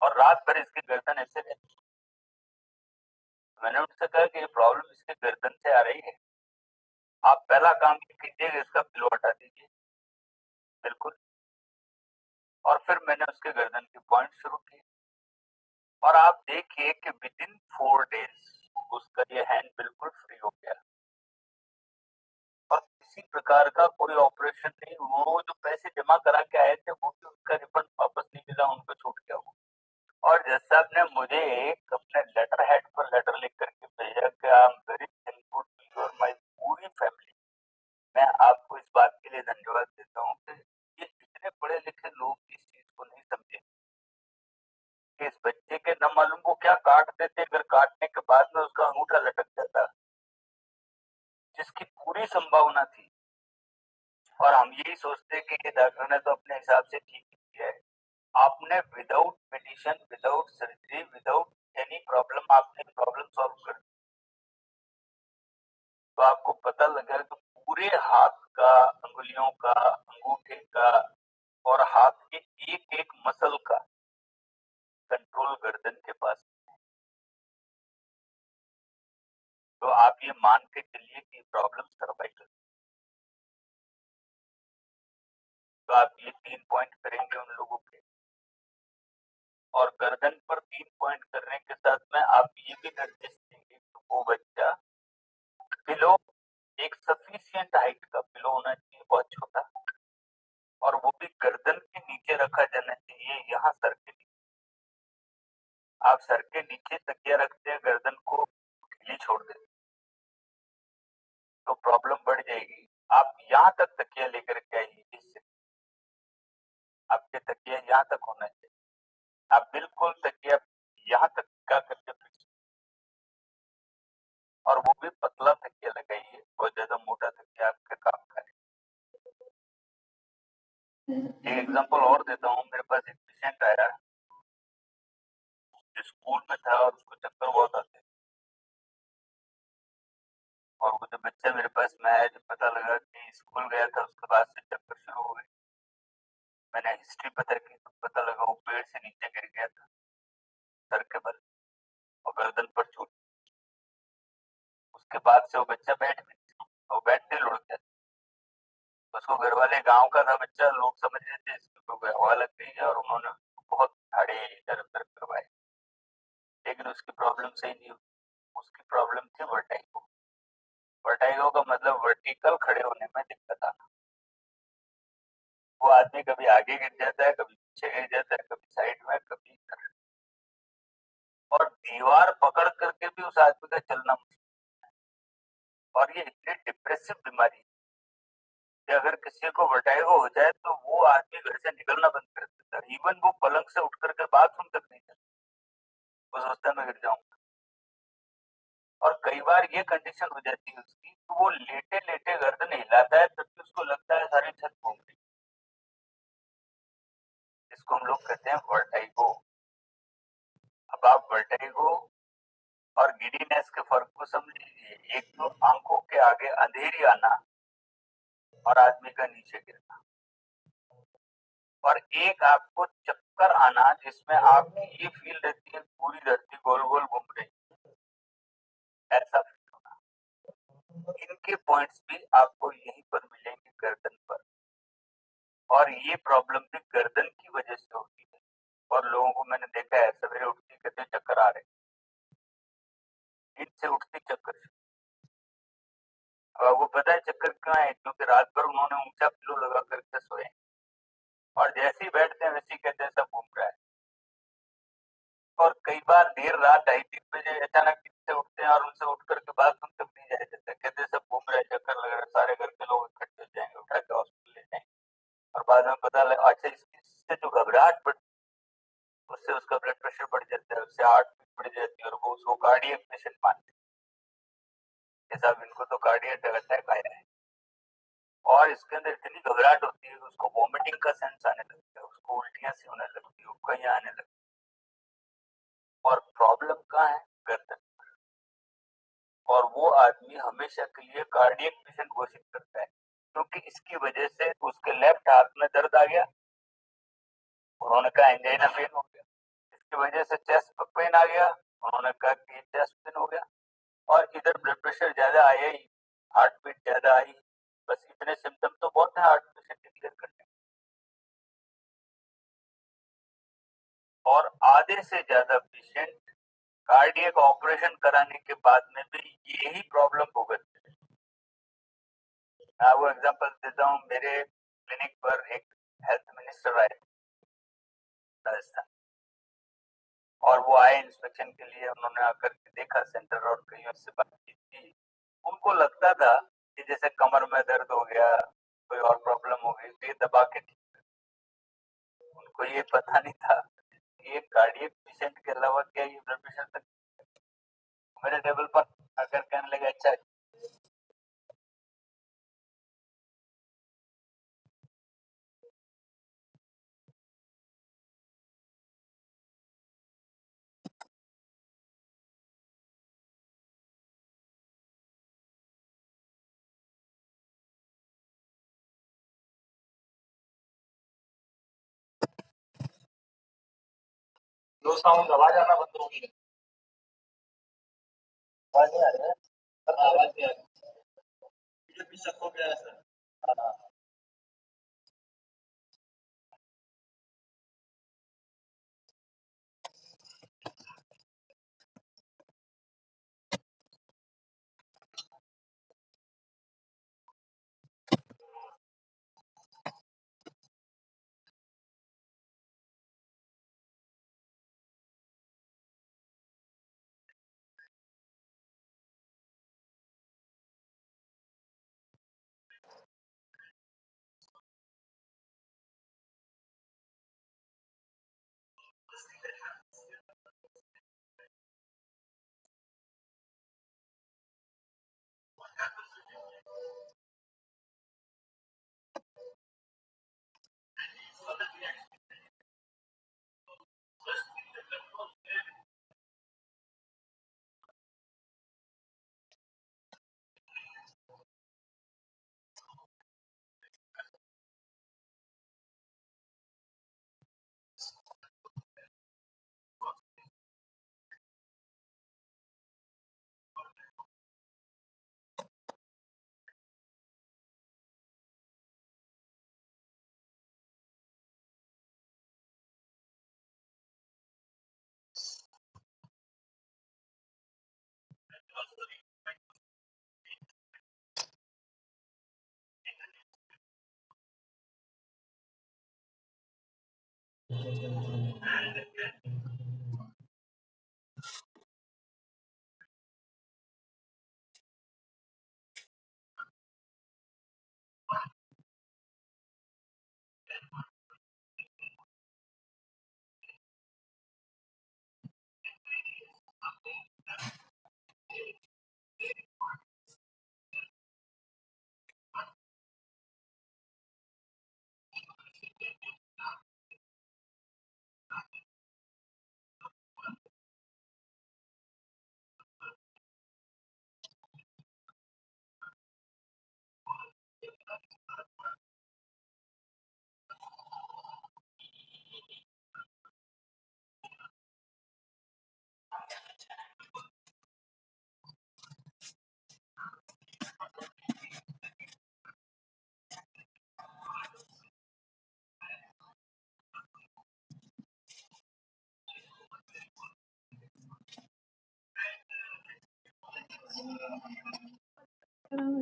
और रात भर इसकी गर्दन ऐसे रहती। मैंने उनसे कहा कि ये प्रॉब्लम इसके गर्दन से आ रही है, आप पहला काम कीजिएगा इसका पिलो हटा दीजिए, बिल्कुल। और फिर मैंने उसके गर्दन के पॉइंट शुरू किए और आप देखिए कि विद इन 4 डेज उसका ये हैंड बिल्कुल फ्री हो गया और किसी प्रकार का कोई ऑपरेशन नहीं। वो जो पैसे जमा करा के आए थे वो भी उनका रिफंड वापस नहीं मिला, उनको छूट गया वो। और जज साहब ने मुझे एक अपने लेटर हेड पर लेटर लिख करके भेजा कि I am very thankful to your my पूरी फैमिली। मैं आपको इस बात के लिए धन्यवाद देता हूँ कि ये इतने पढ़े लिखे लोग इस चीज को नहीं समझे कि इस बच्चे के न मालूम को क्या काट देते, अगर काटने के बाद में उसका अंगूठा लटक जाता, जिसकी पूरी संभावना थी। और हम यही सोचते कि ये डॉक्टर ने तो अपने हिसाब से ठीक किया है। आपने without medicine, without surgery, without any problem आपने प्रॉब्लम सॉल्व कर दी। तो आपको पता लगा कि पूरे हाथ का, अंगुलियों का, अंगूठे का और हाथ के एक एक मसल का कंट्रोल गर्दन के पास। तो आप ये मान के चलिए कि प्रॉब्लम सर्वाइकल। तो आप ये 3 पॉइंट करेंगे उन लोगों के और गर्दन पर 3 पॉइंट करने के साथ में आप ये भी निर्देश देंगे कि वो बच्चा पिलो एक सफिशिएंट हाइट का पिलो होना चाहिए, बहुत छोटा, और वो भी गर्दन के नीचे रखा जाना चाहिए, यहाँ सर के नीचे। आप सर के नीचे तकिया रखते हैं, गर्दन को ढीली छोड़ देते तो प्रॉब्लम बढ़ जाएगी। आप यहाँ तक तकिया लेकर के आइए, जिससे आपके तकिया यहाँ तक होना चाहिए। आप बिल्कुल तकिया यहाँ तक का करके फिक्स, और वो भी पतला तकिया लगाइए, बहुत ज्यादा मोटा तकिया आपके काम का है। एक एग्जांपल और देता हूँ, मेरे पास एक पेशेंट आया जो स्कूल में था और उसको चक्कर बहुत आते, और वो जब बच्चा मेरे पास में आया, जब पता लगा कि स्कूल गया था उसके बाद से चक्कर शुरू हो गए, मैंने हिस्ट्री पता की तो पता लगा वो पेड़ से नीचे गिर गया था सर के बल, और गर्दन पर चोट। उसके बाद से वो बच्चा बैठ भी नहीं, वो बैठने लुढ़क गया। उसको घर वाले, गाँव का था बच्चा, लोग समझ रहे थे इसको कोई हवा लग गई है, और उन्होंने बहुत झाड़े इधर उधर करवाए, लेकिन उसकी प्रॉब्लम सही नहीं हुई। उसकी प्रॉब्लम थी वर्टाइगो। वर्टाइगो का मतलब वर्टिकल खड़े होने में दिक्कत आना। वो आदमी कभी आगे गिर जाता है, कभी पीछे गिर जाता है, कभी साइड में, कभी इधर, और दीवार पकड़ करके भी उस आदमी का चलना मुश्किल। और ये इतनी डिप्रेसिव बीमारी है कि अगर किसी को वर्टाइगो हो जाए तो वो आदमी घर से निकलना बंद कर देता है। इवन वो पलंग से उठ करके बाथरूम तक नहीं जाता, वो सोचता है मैं गिर जाऊंगा। और कई बार ये कंडीशन हो जाती है उसकी, तो वो लेटे लेटे गर्दन हिलाता है, तब भी उसको लगता है सारी छत घूम रही। इसको हम लोग कहते हैं वर्टाइगो। अब आप वर्टाइगो और गिडीनेस के फर्क को समझ लीजिए। एक तो आंखों के आगे अंधेरी आना और आदमी का नीचे गिरना, और एक आपको चक्कर आना जिसमें आपकी ये फील रहती है पूरी धरती गोल गोल घूम रही, ऐसा फील होना। इनके पॉइंट्स भी आपको यहीं पर मिलेंगे, गर्दन पर। और ये प्रॉब्लम भी गर्दन की वजह से होती है, और लोगों को मैंने देखा है सवेरे उठते कहते चक्कर आ रहे, नींद से उठते चक्कर। वो पता है चक्कर क्यों है? क्योंकि रात भर उन्होंने ऊंचा पिलो लगा करके सोए, और जैसे ही बैठते हैं वैसे ही कहते हैं सब घूम रहा है। और कई बार देर रात 2:30 बजे अचानक नींद से उठते हैं, और उनसे उठ करके बाथरूम तक नहीं जाया जाता, कहते हैं सब घूम रहे, चक्कर लग रहा है, सारे घर के लोग इकट्ठे हो जाएंगे, उठा के हॉस्पिटल ले जाएंगे। और बाद में पता लगा अच्छा इससे जो घबराहट बढ़ती, उससे उसका ब्लड प्रेशर बढ़ जाता है, उससे हार्ट बीट बढ़ जाती है, और वो उसको कार्डियक पेशेंट मानते हैं। साहब इनको तो कार्डियक अटैक आया है। और इसके अंदर इतनी घबराहट होती है कि उसको वॉमिटिंग का सेंस आने लगता है, उसको उल्टियां सी होने लगती है, उबकाइयां आने लगती है। और प्रॉब्लम कहाँ है? गर्दन। और वो आदमी हमेशा के लिए कार्डियक पेशेंट घोषित करता है, क्योंकि इसकी वजह से उसके लेफ्ट हाथ में दर्द आ गया, उन्होंने कहा एंजाइना पेन हो गया। इसकी वजह से चेस्ट पेन आ गया, उन्होंने कहा कि चेस्ट पेन हो गया। और इधर ब्लड प्रेशर ज्यादा आया ही, हार्ट बीट ज्यादा आई। बस इतने सिम्टम तो बहुत है हार्ट पेशेंट के क्लियर करने। और आधे से ज्यादा पेशेंट कार्डियक ऑपरेशन कराने के बाद में भी यही प्रॉब्लम भुगतते हैं। मैं वो एग्जांपल देता हूँ, मेरे क्लिनिक पर एक हेल्थ मिनिस्टर आए राजस्थान, और वो आए इंस्पेक्शन के लिए। उन्होंने आकर के देखा सेंटर, और कईयों से बातचीत की। उनको लगता था कि जैसे कमर में दर्द हो गया, कोई और प्रॉब्लम हो गई, तो ये दबा के ठीक। उनको ये पता नहीं था ये कार्डियक पेशेंट के अलावा क्या ये ब्लड प्रेशर तक। मेरे टेबल पर आकर कहने लगे अच्छा दो साउंड आवाज आना बंद हो गई। आवाज नहीं आ रही है, आवाज नहीं आ रही, मुझे भी शक हो गया है सर। हाँ।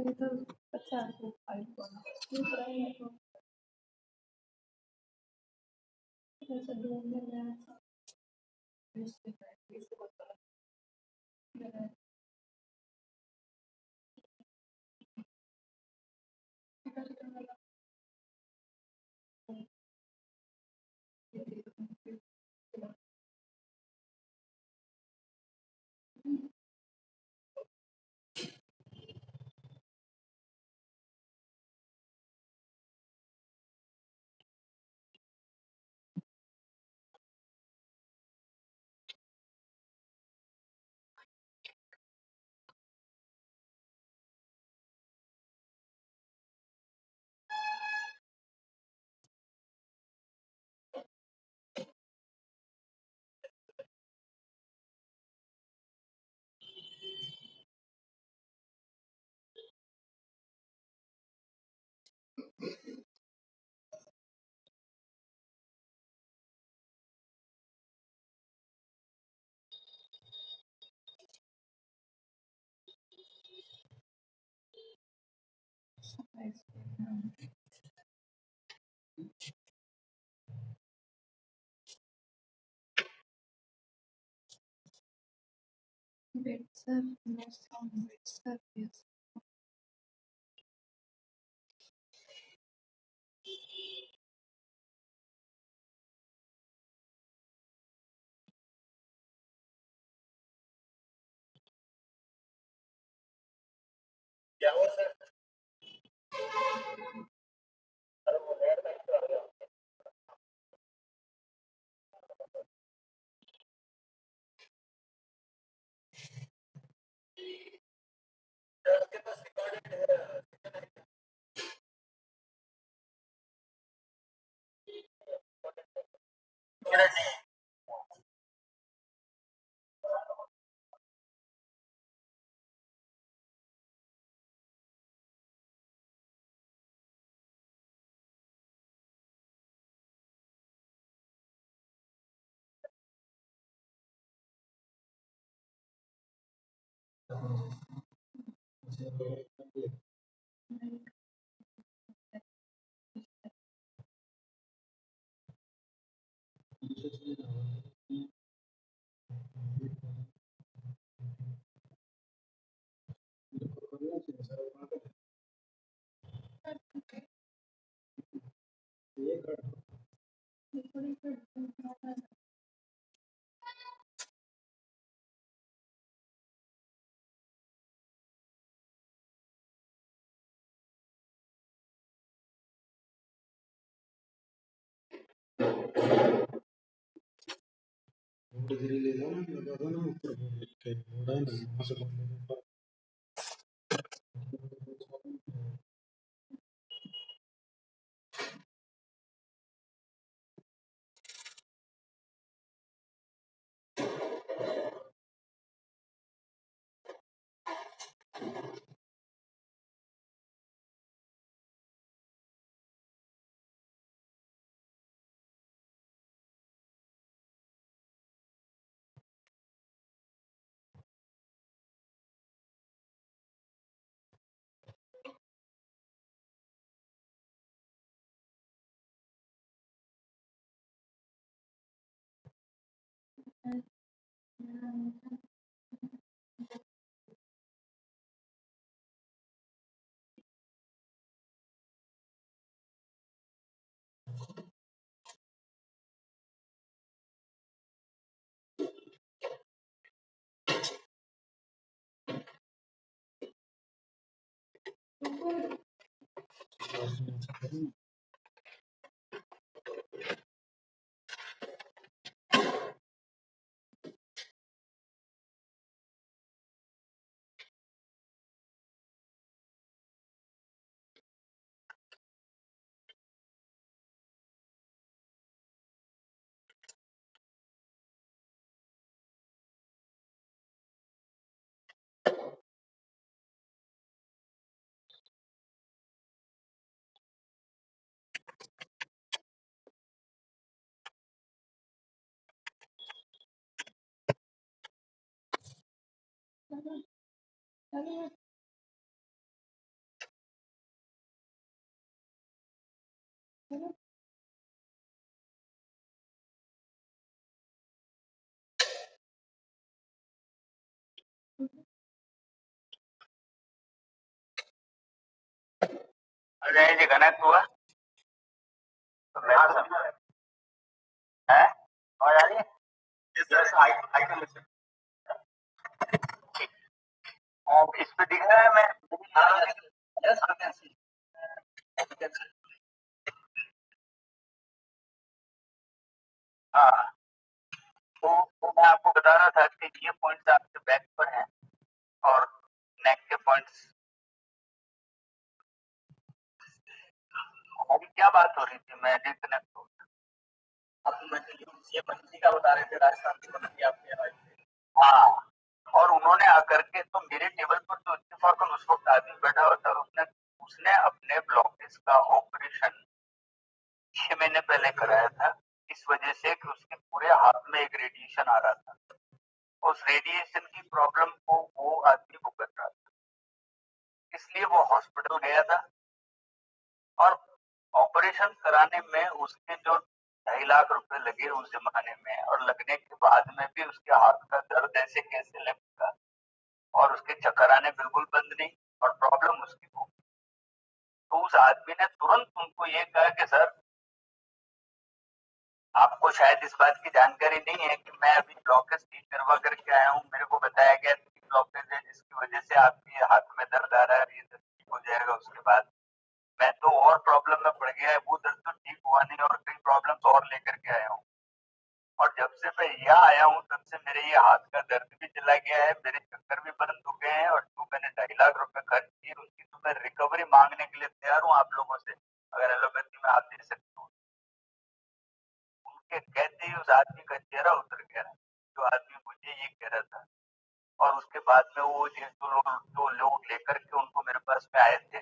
itu pecah tuh iPhone. Ini terakhir tuh kita sebelumnya besar, noção besar biasa. Ajay ji connect हुआ तो मैं है और आ रही है ठीक। और इस पे दिख रहा है मैं हाँ तो मैं आपको बता रहा था कि ये पॉइंट्स आपके बैक पर हैं और नेक के पॉइंट्स। हमारी क्या बात हो रही थी, मैं डिस्कनेक्ट हो गया। ये बंदी का बता रहे थे, राजस्थान की बंदी आपके हाँ, और उन्होंने आकर के तो मेरे टेबल पर तो इत्तेफाकन उस वक्त आदमी बैठा हुआ था, उसने अपने ब्लॉकेज का ऑपरेशन 6 महीने पहले कराया था, इस वजह से कि उसके पूरे हाथ में एक रेडिएशन आ रहा था। उस रेडिएशन की प्रॉब्लम को वो आदमी भुगत रहा था, इसलिए वो हॉस्पिटल गया था और ऑपरेशन कराने में उसके जो 2.5 लाख रुपए लगे उस जमाने में, और लगने के बाद में भी उसके हाथ का दर्द ऐसे कैसे लगता और उसके चक्कर आने बिल्कुल बंद नहीं और प्रॉब्लम उसकी हो। तो उस आदमी ने तुरंत उनको ये कहा कि सर, आपको शायद इस बात की जानकारी नहीं है कि मैं अभी ब्लॉकेज ठीक करवा करके आया हूँ, मेरे को बताया गया कि ब्लॉकेज है जिसकी वजह से आपके हाथ में दर्द आ रहा है, ये दर्द ठीक हो जाएगा। उसके बाद मैं तो और प्रॉब्लम में पड़ गया है, वो दर्द तो ठीक हुआ नहीं और कई प्रॉब्लम्स और लेकर के आया हूँ, और जब से मैं यहाँ आया हूँ तब से मेरे ये हाथ का दर्द भी चला गया है, मेरे चक्कर भी बंद हो गए हैं, और जो मैंने 2.5 लाख रुपए खर्च किए उसकी तो मैं रिकवरी मांगने के लिए तैयार हूँ आप लोगों से, अगर एलोपैथी में आप दे सकते हो। उनके कहते ही उस आदमी का चेहरा उतर गया, जो आदमी मुझे ये कह रहा था। और उसके बाद में वो जो लोग लेकर के उनको मेरे पास में आए थे,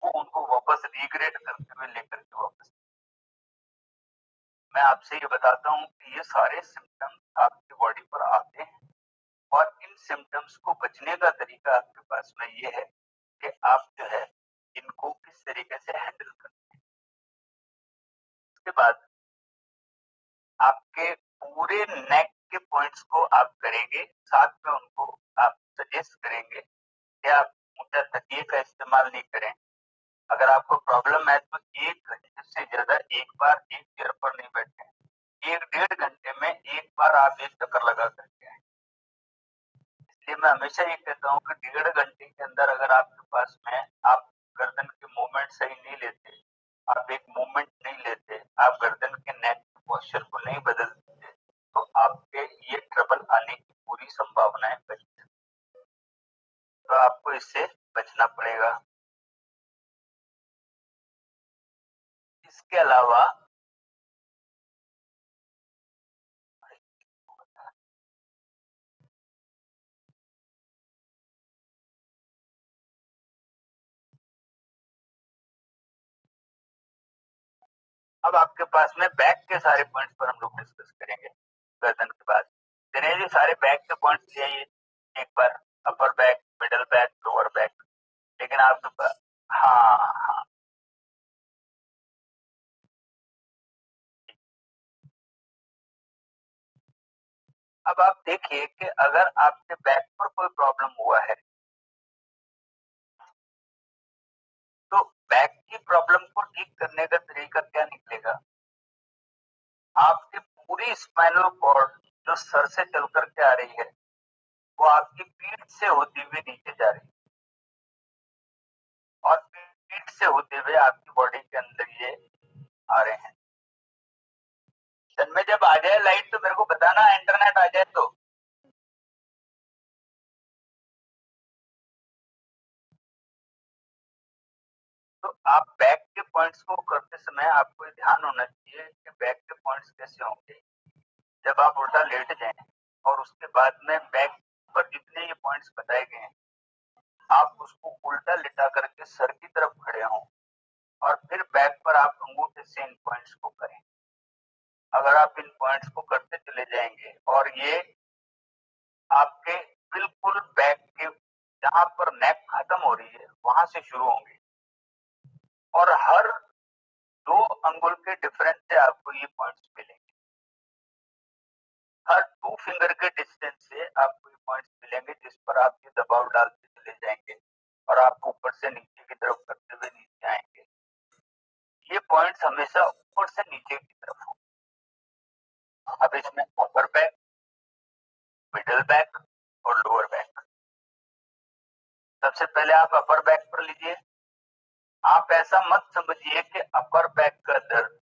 वो उनको वापस रिग्रेट करते हुए लेकर के वापस। मैं आपसे ये बताता हूँ कि ये सारे सिम्टम्स आपकी बॉडी पर आते हैं, और इन सिम्टम्स को बचने का तरीका आपके पास में ये है कि आप जो है इनको किस तरीके से हैंडल करते हैं। उसके बाद आपके पूरे नेक के पॉइंट्स को आप करेंगे, साथ में उनको आप सजेस्ट करेंगे कि आप ऊंचा तकिए का इस्तेमाल नहीं करें। अगर आपको प्रॉब्लम है तो 1 घंटे से ज्यादा एक बार एक चेयर पर नहीं बैठे, 1-1.5 घंटे में एक बार आप एक चक्कर लगा करके आए। इसलिए मैं हमेशा ये कहता हूँ कि 1.5 घंटे के अंदर अगर आपके पास में आप गर्दन के मूवमेंट सही नहीं लेते, आप एक मूवमेंट नहीं लेते, आप गर्दन के नेक के पोस्चर को नहीं बदलते, तो आपके ये ट्रबल आने की पूरी संभावनाएं बची। तो आपको इससे बचना पड़ेगा। इसके अलावा अब आपके पास में बैक के सारे पॉइंट्स पर हम लोग डिस्कस करेंगे गर्दन के बाद। दिनेश जी, सारे बैक के पॉइंट्स ले आइए एक बार, upper back, middle back, lower back. लेकिन आपके पास हाँ हाँ अब आप देखिए कि अगर आपके बैक पर कोई प्रॉब्लम हुआ है तो बैक की प्रॉब्लम को ठीक करने का तरीका क्या निकलेगा? आपकी पूरी स्पाइनल कॉर्ड जो सर से चल कर के आ रही है वो आपकी पीठ से होती हुई नीचे जा रही है और पीठ से होते हुए आपकी बॉडी के अंदर ये आ रहे हैं। दिन में जब आ जाए लाइट तो मेरे को बताना, इंटरनेट आ जाए तो आप बैक के पॉइंट्स को करते समय आपको ध्यान होना चाहिए कि बैक के पॉइंट्स कैसे होंगे। जब आप उल्टा लेट जाएं और उसके बाद में बैक पर जितने ये पॉइंट्स बताए गए हैं आप उसको उल्टा लिटा करके सर की तरफ खड़े हों और फिर बैक पर आप अंगूठे से इन पॉइंट्स को करें। अगर आप इन पॉइंट्स को करते चले जाएंगे और ये आपके बिल्कुल बैक के जहां पर नेक खत्म हो रही है वहां से शुरू होंगे और हर 2 अंगुल के डिफरेंस से आपको ये पॉइंट्स मिलेंगे। हर 2 फिंगर के डिस्टेंस से आपको ये पॉइंट्स मिलेंगे जिस पर आप ये दबाव डालते चले जाएंगे और आप ऊपर से नीचे की तरफ करते हुए नीचे आएंगे। ये पॉइंट्स हमेशा ऊपर से नीचे की तरफ हो। अब इसमें अपर बैक, मिडिल बैक और लोअर बैक। सबसे पहले आप अपर बैक पर लीजिए। आप ऐसा मत समझिए कि अपर बैक का दर्द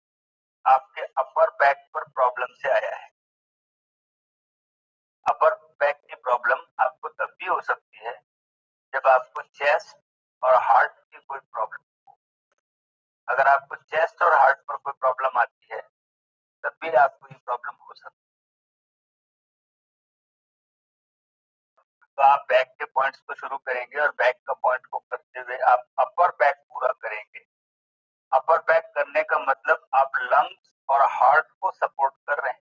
आपके अपर बैक पर प्रॉब्लम से आया है। अपर बैक की प्रॉब्लम आपको तब भी हो सकती है जब आपको चेस्ट और हार्ट की कोई प्रॉब्लम हो। अगर आपको चेस्ट और हार्ट पर कोई प्रॉब्लम आती है तब भी आपको ये प्रॉब्लम हो सकती है। तो आप बैक के पॉइंट्स को शुरू करेंगे और बैक का पॉइंट को करते हुए आप अपर बैक पूरा करेंगे। अपर बैक करने का मतलब आप लंग्स और हार्ट को सपोर्ट कर रहे हैं,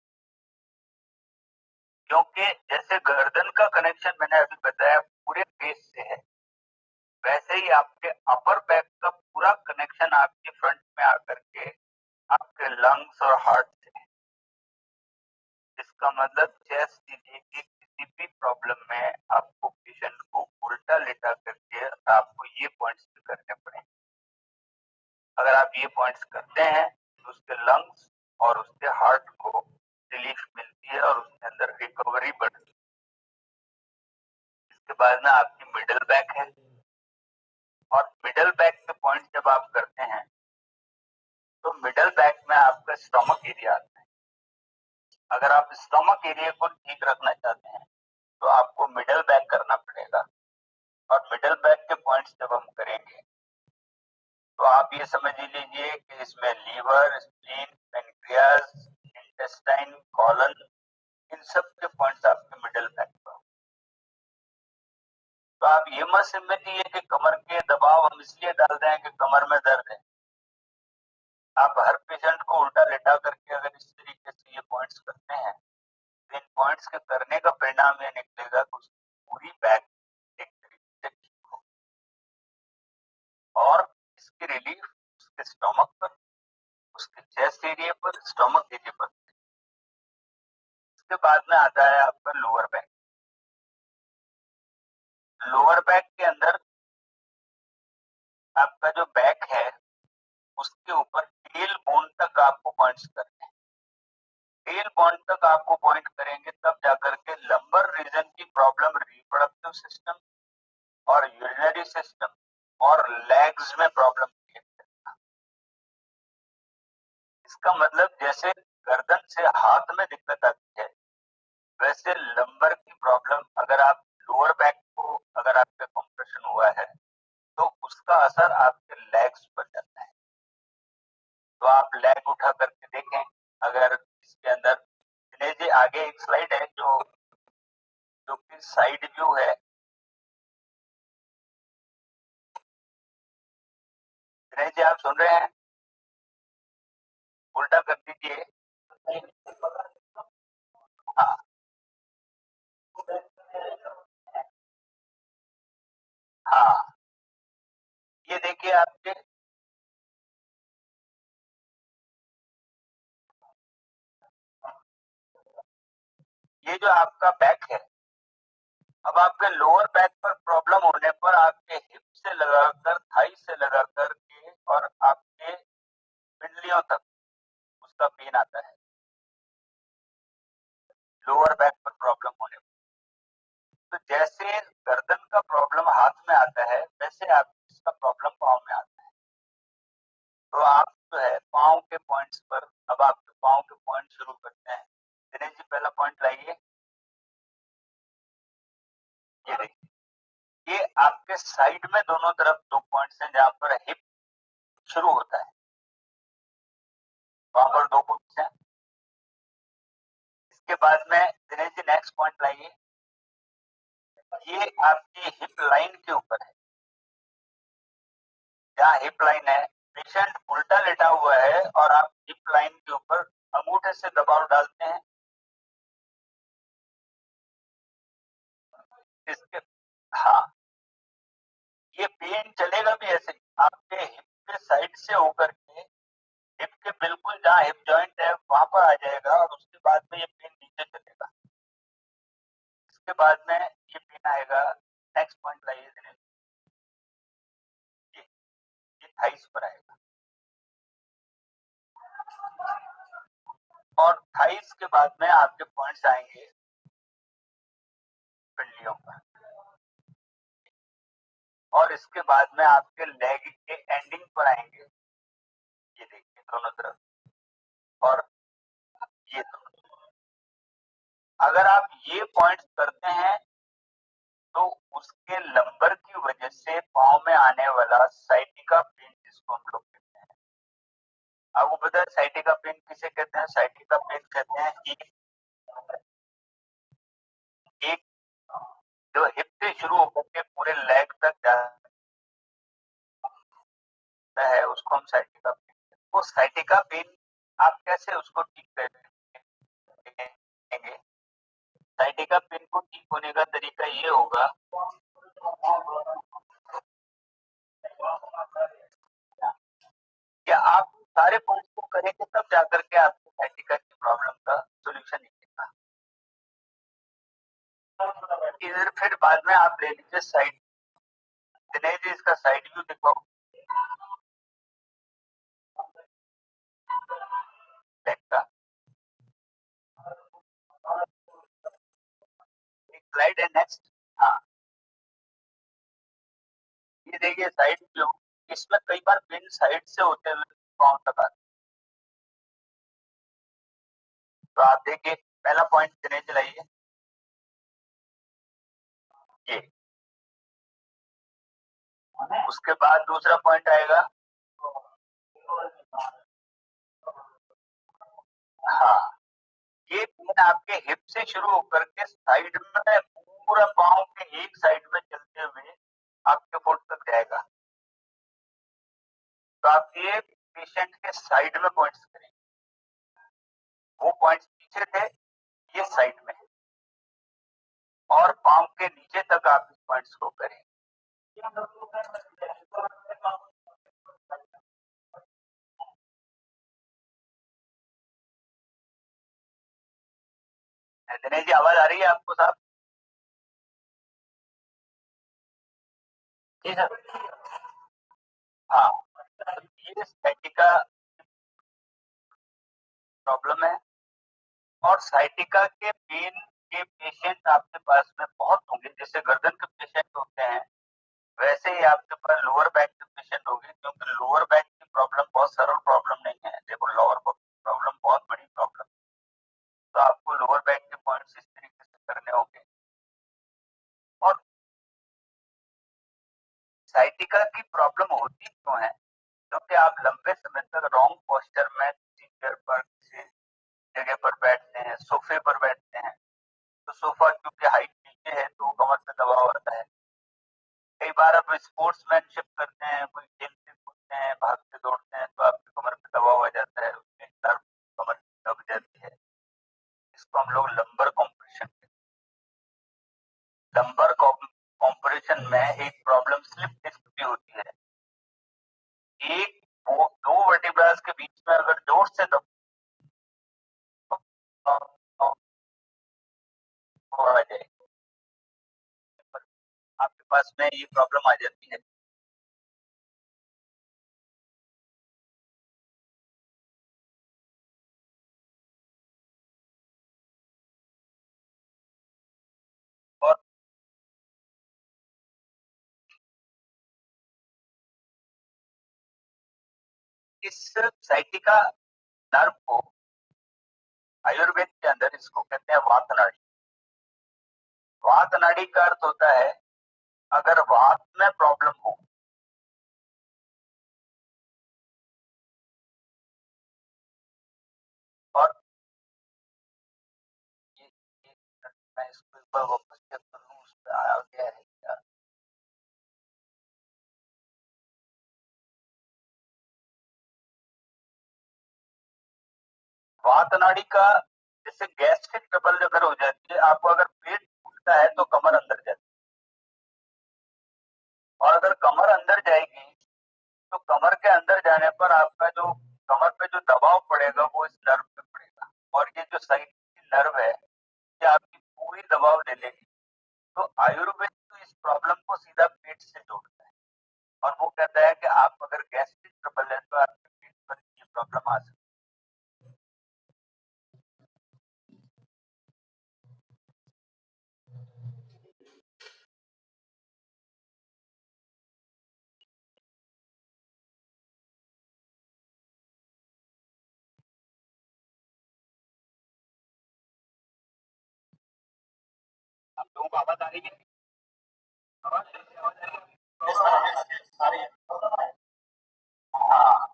क्योंकि जैसे गर्दन का कनेक्शन मैंने अभी बताया पूरे फेस से है, वैसे ही आपके अपर बैक का पूरा कनेक्शन आपके फ्रंट में आकर के आपके लंग्स और हार्ट से है। इसका मतलब चेस्ट दीजिए कि किसी भी प्रॉब्लम में आपको पेशेंट को उल्टा लेटा करके आपको ये पॉइंट्स भी करने पड़ेंगे। अगर आप ये पॉइंट्स करते हैं तो उसके लंग्स और उसके हार्ट को रिलीफ मिलती है और उसके अंदर रिकवरी बढ़ती है। इसके बाद में आपकी मिडिल बैक है और मिडिल बैक के पॉइंट जब आप करते हैं तो मिडिल बैक में आपका स्टमक एरिया आता है। अगर आप स्टमक एरिया को ठीक रखना चाहते हैं तो आपको मिडिल बैक करना पड़ेगा और मिडिल बैक के पॉइंट्स जब हम करेंगे तो आप ये समझ लीजिए कि इसमें liver, spleen, pancreas, intestine, colon, इन सब के पॉइंट्स आपके मिडिल बैक पर। तो आप ये मत समझिए कि कमर के दबाव हम इसलिए डाल रहे हैं कि कमर में दर्द है। आप हर पेशेंट को उल्टा लेटा करके अगर इस तरीके से ये पॉइंट्स करते हैं तो इन पॉइंट्स के करने का परिणाम ये निकलेगा कि उसकी पूरी बैक एक तरीके से ठीक हो और इसकी रिलीफ उसके स्टमक पर, उसके चेस्ट एरिया पर, स्टमक एरिया पर। इसके बाद में आता है आपका लोअर बैक। लोअर बैक के अंदर आपका जो बैक है उसके ऊपर टेल बोन तक आपको पॉइंट्स करने हैं। टेल बोन तक आपको पॉइंट करेंगे तब जाकर के लंबर रीजन की प्रॉब्लम, रिप्रोडक्टिव सिस्टम और यूरिनरी सिस्टम और लेग्स में प्रॉब्लम क्रिएट करेगा। इसका मतलब जैसे गर्दन से हाथ में दिक्कत आती है वैसे लंबर की प्रॉब्लम अगर आप लोअर बैक को अगर आपका कंप्रेशन हुआ है तो उसका असर आपके लेग्स पर जाता है। तो आप लेग उठा करके देखें। अगर इसके अंदर दिनेश जी आगे एक स्लाइड है जो जो कि साइड व्यू है। दिनेश जी आप सुन रहे हैं? उल्टा कर दीजिए। हाँ हाँ, ये देखिए आपके ये जो आपका बैक है, अब आपके लोअर बैक पर प्रॉब्लम होने पर आपके हिप से लगाकर, थाई से लगाकर के और आपके पिंडलियों तक उसका पेन आता है। लोअर बैक पर प्रॉब्लम होने पर, तो जैसे गर्दन का प्रॉब्लम हाथ में आता है, वैसे आप इसका प्रॉब्लम पाँव में आता है। तो आप जो है पाँव के पॉइंट्स पर, अब आपके पाँव के पॉइंट शुरू करते हैं। दिनेश जी पहला पॉइंट लाइए। ये देखिए, ये आपके साइड में दोनों तरफ 2 पॉइंट्स हैं जहां पर हिप शुरू होता है, वहां पर 2 पॉइंट्स हैं। इसके बाद में दिनेश जी नेक्स्ट पॉइंट लाइए। ये आपकी हिप लाइन के ऊपर है, जहाँ हिप लाइन है, पेशेंट उल्टा लेटा हुआ है और आप हिप लाइन के ऊपर अंगूठे से दबाव डालते हैं। इसके हाँ, ये पेन चलेगा भी ऐसे, आपके हिप के साइड से होकर के हिप के बिल्कुल जहाँ हिप जॉइंट है वहां पर आ जाएगा और उसके बाद में ये पेन नीचे चलेगा। इसके बाद में ये पेन आएगा। नेक्स्ट पॉइंट लाइए दिनेश। ये थाइस पर आएगा और थाइस के बाद में आपके पॉइंट्स आएंगे पिंडलियों पर, और इसके बाद में आपके लेग के एंडिंग पर आएंगे। ये देखिए दोनों तरफ, और ये दोनों। अगर आप ये पॉइंट्स करते हैं तो उसके लंबर की वजह से पाँव में आने वाला साइटिका पेन, जिसको हम लोग कहते हैं, आपको पता है साइटिका पेन किसे कहते हैं? साइटिका पेन कहते हैं एक जो हिप से शुरू होकर के पूरे लेग तक जाता है, उसको हम साइटिका पेन कहते हैं। वो साइटिका पेन आप कैसे उसको ठीक करेंगे? साइटिका पेन को ठीक होने का तरीका ये होगा कि आप सारे पॉइंट्स को करेंगे, तब जाकर के आपको साइटिका की प्रॉब्लम का सोल्यूशन निकलेगा। इधर फिर बाद में आप ले लीजिए साइड। दिनेश जी इसका साइड व्यू दिखाओ बैक का। एक स्लाइड है नेक्स्ट। हाँ, ये देखिए साइड व्यू। इसमें कई बार पिन साइड से होते हुए पाँव तक आते हैं। तो आप देखिए पहला पॉइंट दिनेश जी लाइए। ये उसके बाद दूसरा पॉइंट आएगा। हाँ, ये पिन आपके हिप से शुरू होकर के साइड में पूरा पाँव के एक साइड में चलते हुए आपके फुट तक जाएगा। तो आप ये पेशेंट के साइड में पॉइंट्स करें। वो पॉइंट्स पीछे थे, ये साइड में है, और पाँव के नीचे तक आप इस पॉइंट्स को करें। दिनेश जी आवाज आ रही है आपको साहब? जी सर। हाँ, ये साइटिका प्रॉब्लम है, और साइटिका के पेन के पेशेंट आपके पास में बहुत होंगे। जैसे गर्दन के पेशेंट होते हैं, वैसे ही आपके पास लोअर बैक के पेशेंट होंगे, क्योंकि लोअर बैक की प्रॉब्लम बहुत सरल प्रॉब्लम नहीं है। देखो लोअर प्रॉब्लम बहुत बड़ी प्रॉब्लम, तो आपको लोअर बैक के पॉइंट्स इस तरीके से करने होंगे। और साइटिका की प्रॉब्लम होती क्यों है? क्योंकि आप लंबे समय तक रॉन्ग पोस्चर में किसी चेयर पर, किसी जगह पर बैठते हैं, सोफे पर बैठते हैं। तो सोफा क्योंकि हाइट नीचे है तो कमर पे दबाव आता है। कई बार आप स्पोर्ट्समैनशिप करते हैं, कोई खेलते कूदते हैं, भागते दौड़ते हैं, तो आपकी कमर पे दबाव आ जाता है, उसमें नर्व कमर दब जाती है। इसको हम लोग लंबर कॉम्प्रेशन कहते हैं। लंबर कॉम्प्रेशन में एक प्रॉब्लम स्लिप डिस्क भी होती है। एक दो वर्टिब्रास के बीच में अगर जोर से आपको आ जाएगी, पर आपके पास में ये प्रॉब्लम आ जाती है। और इस साइटिका नर्व को आयुर्वेद के अंदर इसको कहते हैं वात नाड़ी। वात नाड़ी का अर्थ होता है अगर वात में प्रॉब्लम हो, और ये मैं इसको एक बार वापस चेक कर लूं, उस पर आ गया है क्या। वात नाड़ी का जैसे गैस्ट्रिक ट्रबल अगर हो जाती है, आपको अगर पेट फूलता है तो कमर अंदर जाती है, और अगर कमर अंदर जाएगी तो कमर के अंदर जाने पर आपका जो कमर पे जो दबाव पड़ेगा वो इस नर्व पे पड़ेगा, और ये जो साइड की नर्व है ये आपकी पूरी दबाव ले लेगी। तो आयुर्वेद तो इस प्रॉब्लम को सीधा पेट से जोड़ता है, और वो कहता है कि आप अगर गैस्ट्रिक ट्रबल है तो आपके पेट पर ये प्रॉब्लम आ सकती है। आप लोगों को आवाज आ रही है? आवाज आ रही है? हाँ,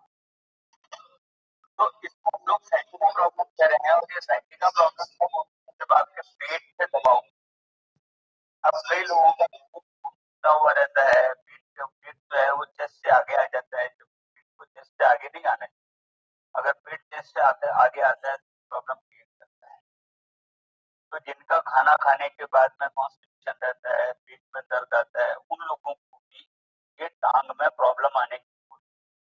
तो इसको हम लोग साइटिका प्रॉब्लम कह रहे हैं, और ये साइटिका प्रॉब्लम कब होती है जब आपके पेट पे दबाव। अब कई लोगों का पेट फूला हुआ रहता है, पेट जो है वो चेस्ट से आगे आ जाता है, जब पेट को चेस्ट से आगे नहीं आना है। अगर पेट चेस्ट से आगे आता है तो प्रॉब्लम क्रिएट करता है। तो जिनका खाना खाने के बाद में कॉन्स्टिपेशन रहता है, पेट में दर्द आता है, उन लोगों को भी ये टांग में प्रॉब्लम आने के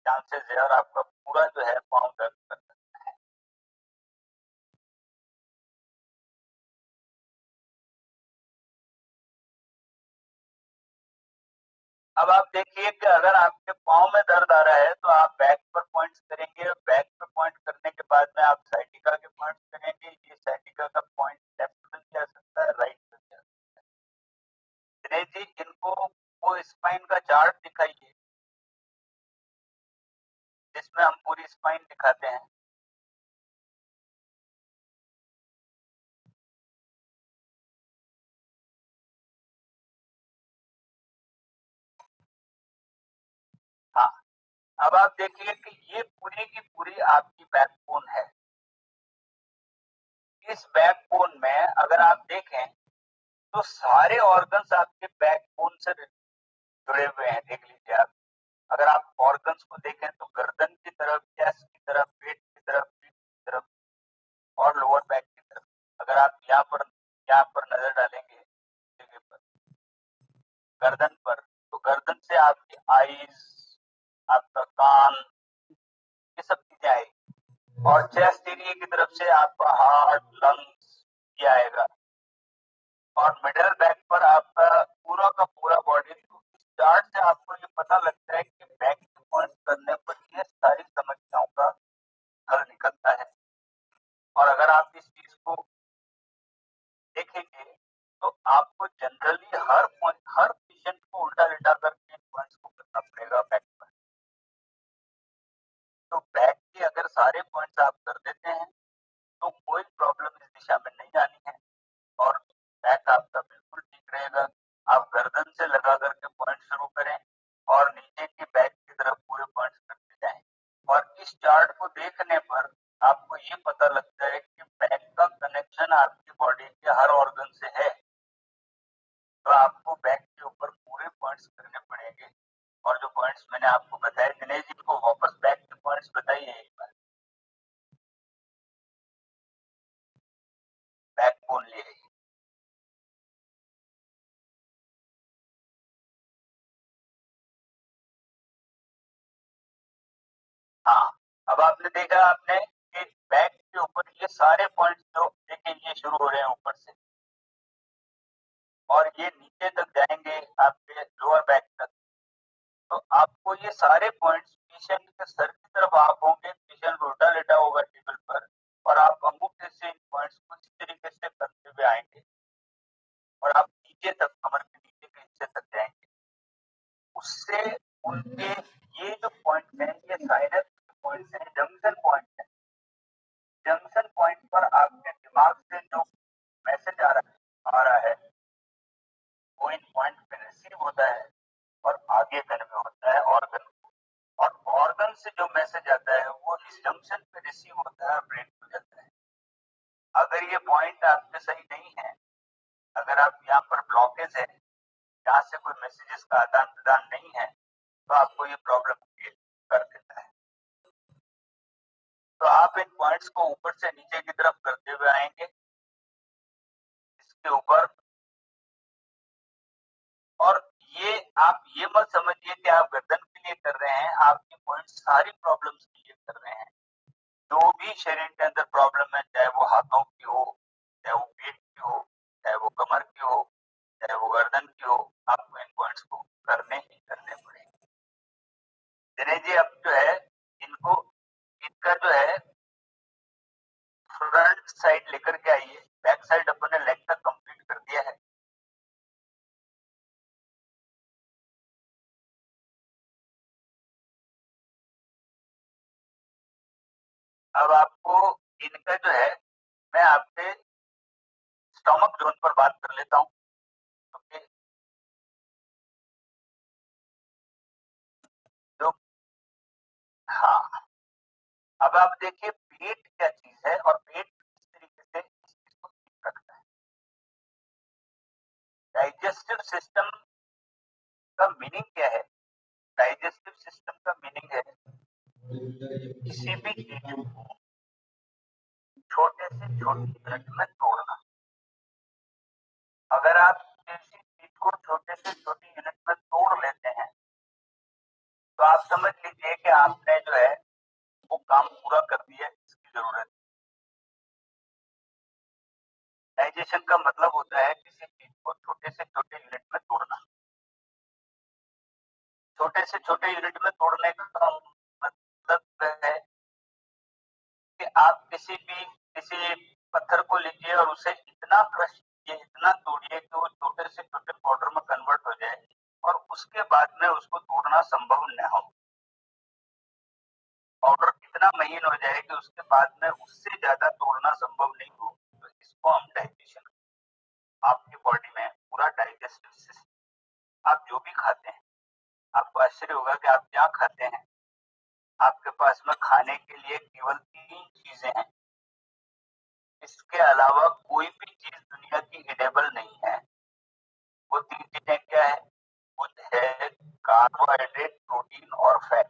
चांसेस है, और आपका पूरा जो है पाँव दर्द करता है। अब आप देखिए कि अगर आपके पाँव में दर्द आ रहा है तो आप बैक पर पॉइंट्स करेंगे, बैक पर पॉइंट करने के बाद में आप साइटिका के पॉइंट्स करेंगे। ये साइटिका का पॉइंट लेफ्ट में भी आ सकता है, राइट में भी आ सकता है। दिनेश जी, इनको वो स्पाइन का चार्ट दिखाइए जिसमें हम पूरी स्पाइन दिखाते हैं। हाँ, अब आप देखिए कि ये पूरी की पूरी आपकी बैकबोन है। इस बैकबोन में अगर आप देखें तो सारे ऑर्गन्स आपके बैकबोन से जुड़े हुए हैं। देख लीजिए आप, अगर आप ऑर्गन्स को देखें तो गर्दन की तरफ, चेस्ट की तरफ, पेट की तरफ, पीठ की तरफ, और लोअर बैक की तरफ। अगर आप यहाँ पर नजर डालेंगे जगह पर, गर्दन पर, तो गर्दन से आपकी आईज, आपका कान, ये सब चीजें आएगी, और चेस्ट एरिया की तरफ से आपका हार्ट, लंग्स ये आएगा, और मिडिल बैक पर आपका पूरा का पूरा बॉडी। तो इस चार्ट से आपको ये पता लगता है कि बैक के पॉइंट करने पर ये सारी समस्याओं का हल निकलता है। और अगर आप इस चीज को देखेंगे तो आपको जनरली हर पेशेंट को उल्टा लेटा करके इन पॉइंट्स को करना पड़ेगा बैक पर। तो बैक के अगर सारे पॉइंट्स आप कर देते हैं तो कोई प्रॉब्लम इस दिशा में नहीं आनी है, और बैक आपका बिल्कुल ठीक रहेगा। आप गर्दन से लगा करके पॉइंट शुरू करें, और नीचे की बैक की तरफ पूरे पॉइंट्स करते जाएं, और इस चार्ट को देखने पर आपको ये पता लगता है कि बैक का कनेक्शन आपकी बॉडी के हर ऑर्गन से है। तो आपको बैक के ऊपर पूरे पॉइंट्स करने पड़ेंगे, और जो पॉइंट्स मैंने आपको बताए, दिनेश जी को वापस बैक के पॉइंट्स बताइए एक बार। बैक बोन ले रही है। हाँ, अब आपने देखा आपने कि बैक के ऊपर ये सारे पॉइंट्स जो देखें ये शुरू हो रहे हैं ऊपर से, और ये नीचे तक जाएंगे आपके लोअर बैक तक। तो आपको ये सारे पॉइंट्स पेशेंट के सर की तरफ आप होंगे, पेशेंट उल्टा लेटा होगा टेबल पर और आप अंगूठे से इन पॉइंट्स को इस तरीके से करते हुए आएंगे और आप नीचे तक, कमर के नीचे के हिस्से तक जाएंगे। उससे उनके ये जो पॉइंट है ये साइनस पॉइंट है, जंक्शन पॉइंट है। जंक्शन पॉइंट पर आपके दिमाग से जो मैसेज आ रहा है वो इन पॉइंट पे रिसीव होता है और आगे गन में होता है ऑर्गन, और ऑर्गन से जो मैसेज आता है वो इस जंक्शन पे रिसीव होता है और ब्रेन को जाता है। अगर ये पॉइंट आपके सही नहीं है, अगर आप यहाँ पर ब्लॉकेज है, यहाँ से कोई मैसेजेस का आदान प्रदान नहीं है, तो आपको ये प्रॉब्लम क्रिएट कर देता है। तो आप इन पॉइंट्स को ऊपर से नीचे की तरफ करते हुए आएंगे, इसके ऊपर। और ये आप ये मत समझिए कि आप गर्दन के लिए कर रहे हैं, आप ये पॉइंट सारी प्रॉब्लम्स के लिए कर रहे हैं। जो भी शरीर के अंदर प्रॉब्लम है, चाहे वो हाथों की हो, चाहे वो पेट की हो, चाहे वो कमर की हो, चाहे वो गर्दन की हो, आपको इन पॉइंट्स को करने ही करने पड़ेंगे। दिनेश जी अब जो है इनको, इनका जो है फ्रंट साइड लेकर के आइए। बैक साइड अपने लेग तक कंप्लीट कर दिया है। अब आपको इनका जो है, मैं आपसे स्टमक जोन पर बात कर लेता हूँ। ओके, जो, हाँ, अब आप देखिए पेट क्या चीज है और पेट किस तरीके से इस चीज को ठीक रखता है। डाइजेस्टिव सिस्टम का मीनिंग क्या है? डाइजेस्टिव सिस्टम का मीनिंग है किसी भी चीज को छोटे से छोटी यूनिट में तोड़ना। अगर आप किसी चीज को छोटे से छोटी यूनिट में तोड़ लेते हैं तो आप समझ लीजिए कि आपने जो है वो काम पूरा कर दिया जिसकी जरूरत। डाइजेशन का मतलब होता है किसी चीज को छोटे से छोटे यूनिट में तोड़ना। छोटे से छोटे यूनिट में तोड़ने का मतलब है कि आप किसी पत्थर को लीजिए और उसे इतना क्रश कीजिए, इतना तोड़िए कि वो छोटे से छोटे पाउडर में कन्वर्ट हो जाए और उसके बाद में उसको तोड़ना संभव न हो। पाउडर इतना महीन हो जाए कि उसके बाद में उससे ज्यादा तोड़ना संभव नहीं हो, तो इसको हम डाइजेशन। आपकी बॉडी में पूरा डाइजेस्टिव सिस्टम, आप जो भी खाते हैं, आपको आश्चर्य होगा कि आप क्या खाते हैं। आपके पास में खाने के लिए केवल 3 चीजें हैं, इसके अलावा कोई भी चीज दुनिया की एडेबल नहीं है। वो 3 चीजें क्या है? वो है कार्बोहाइड्रेट, प्रोटीन और फैट।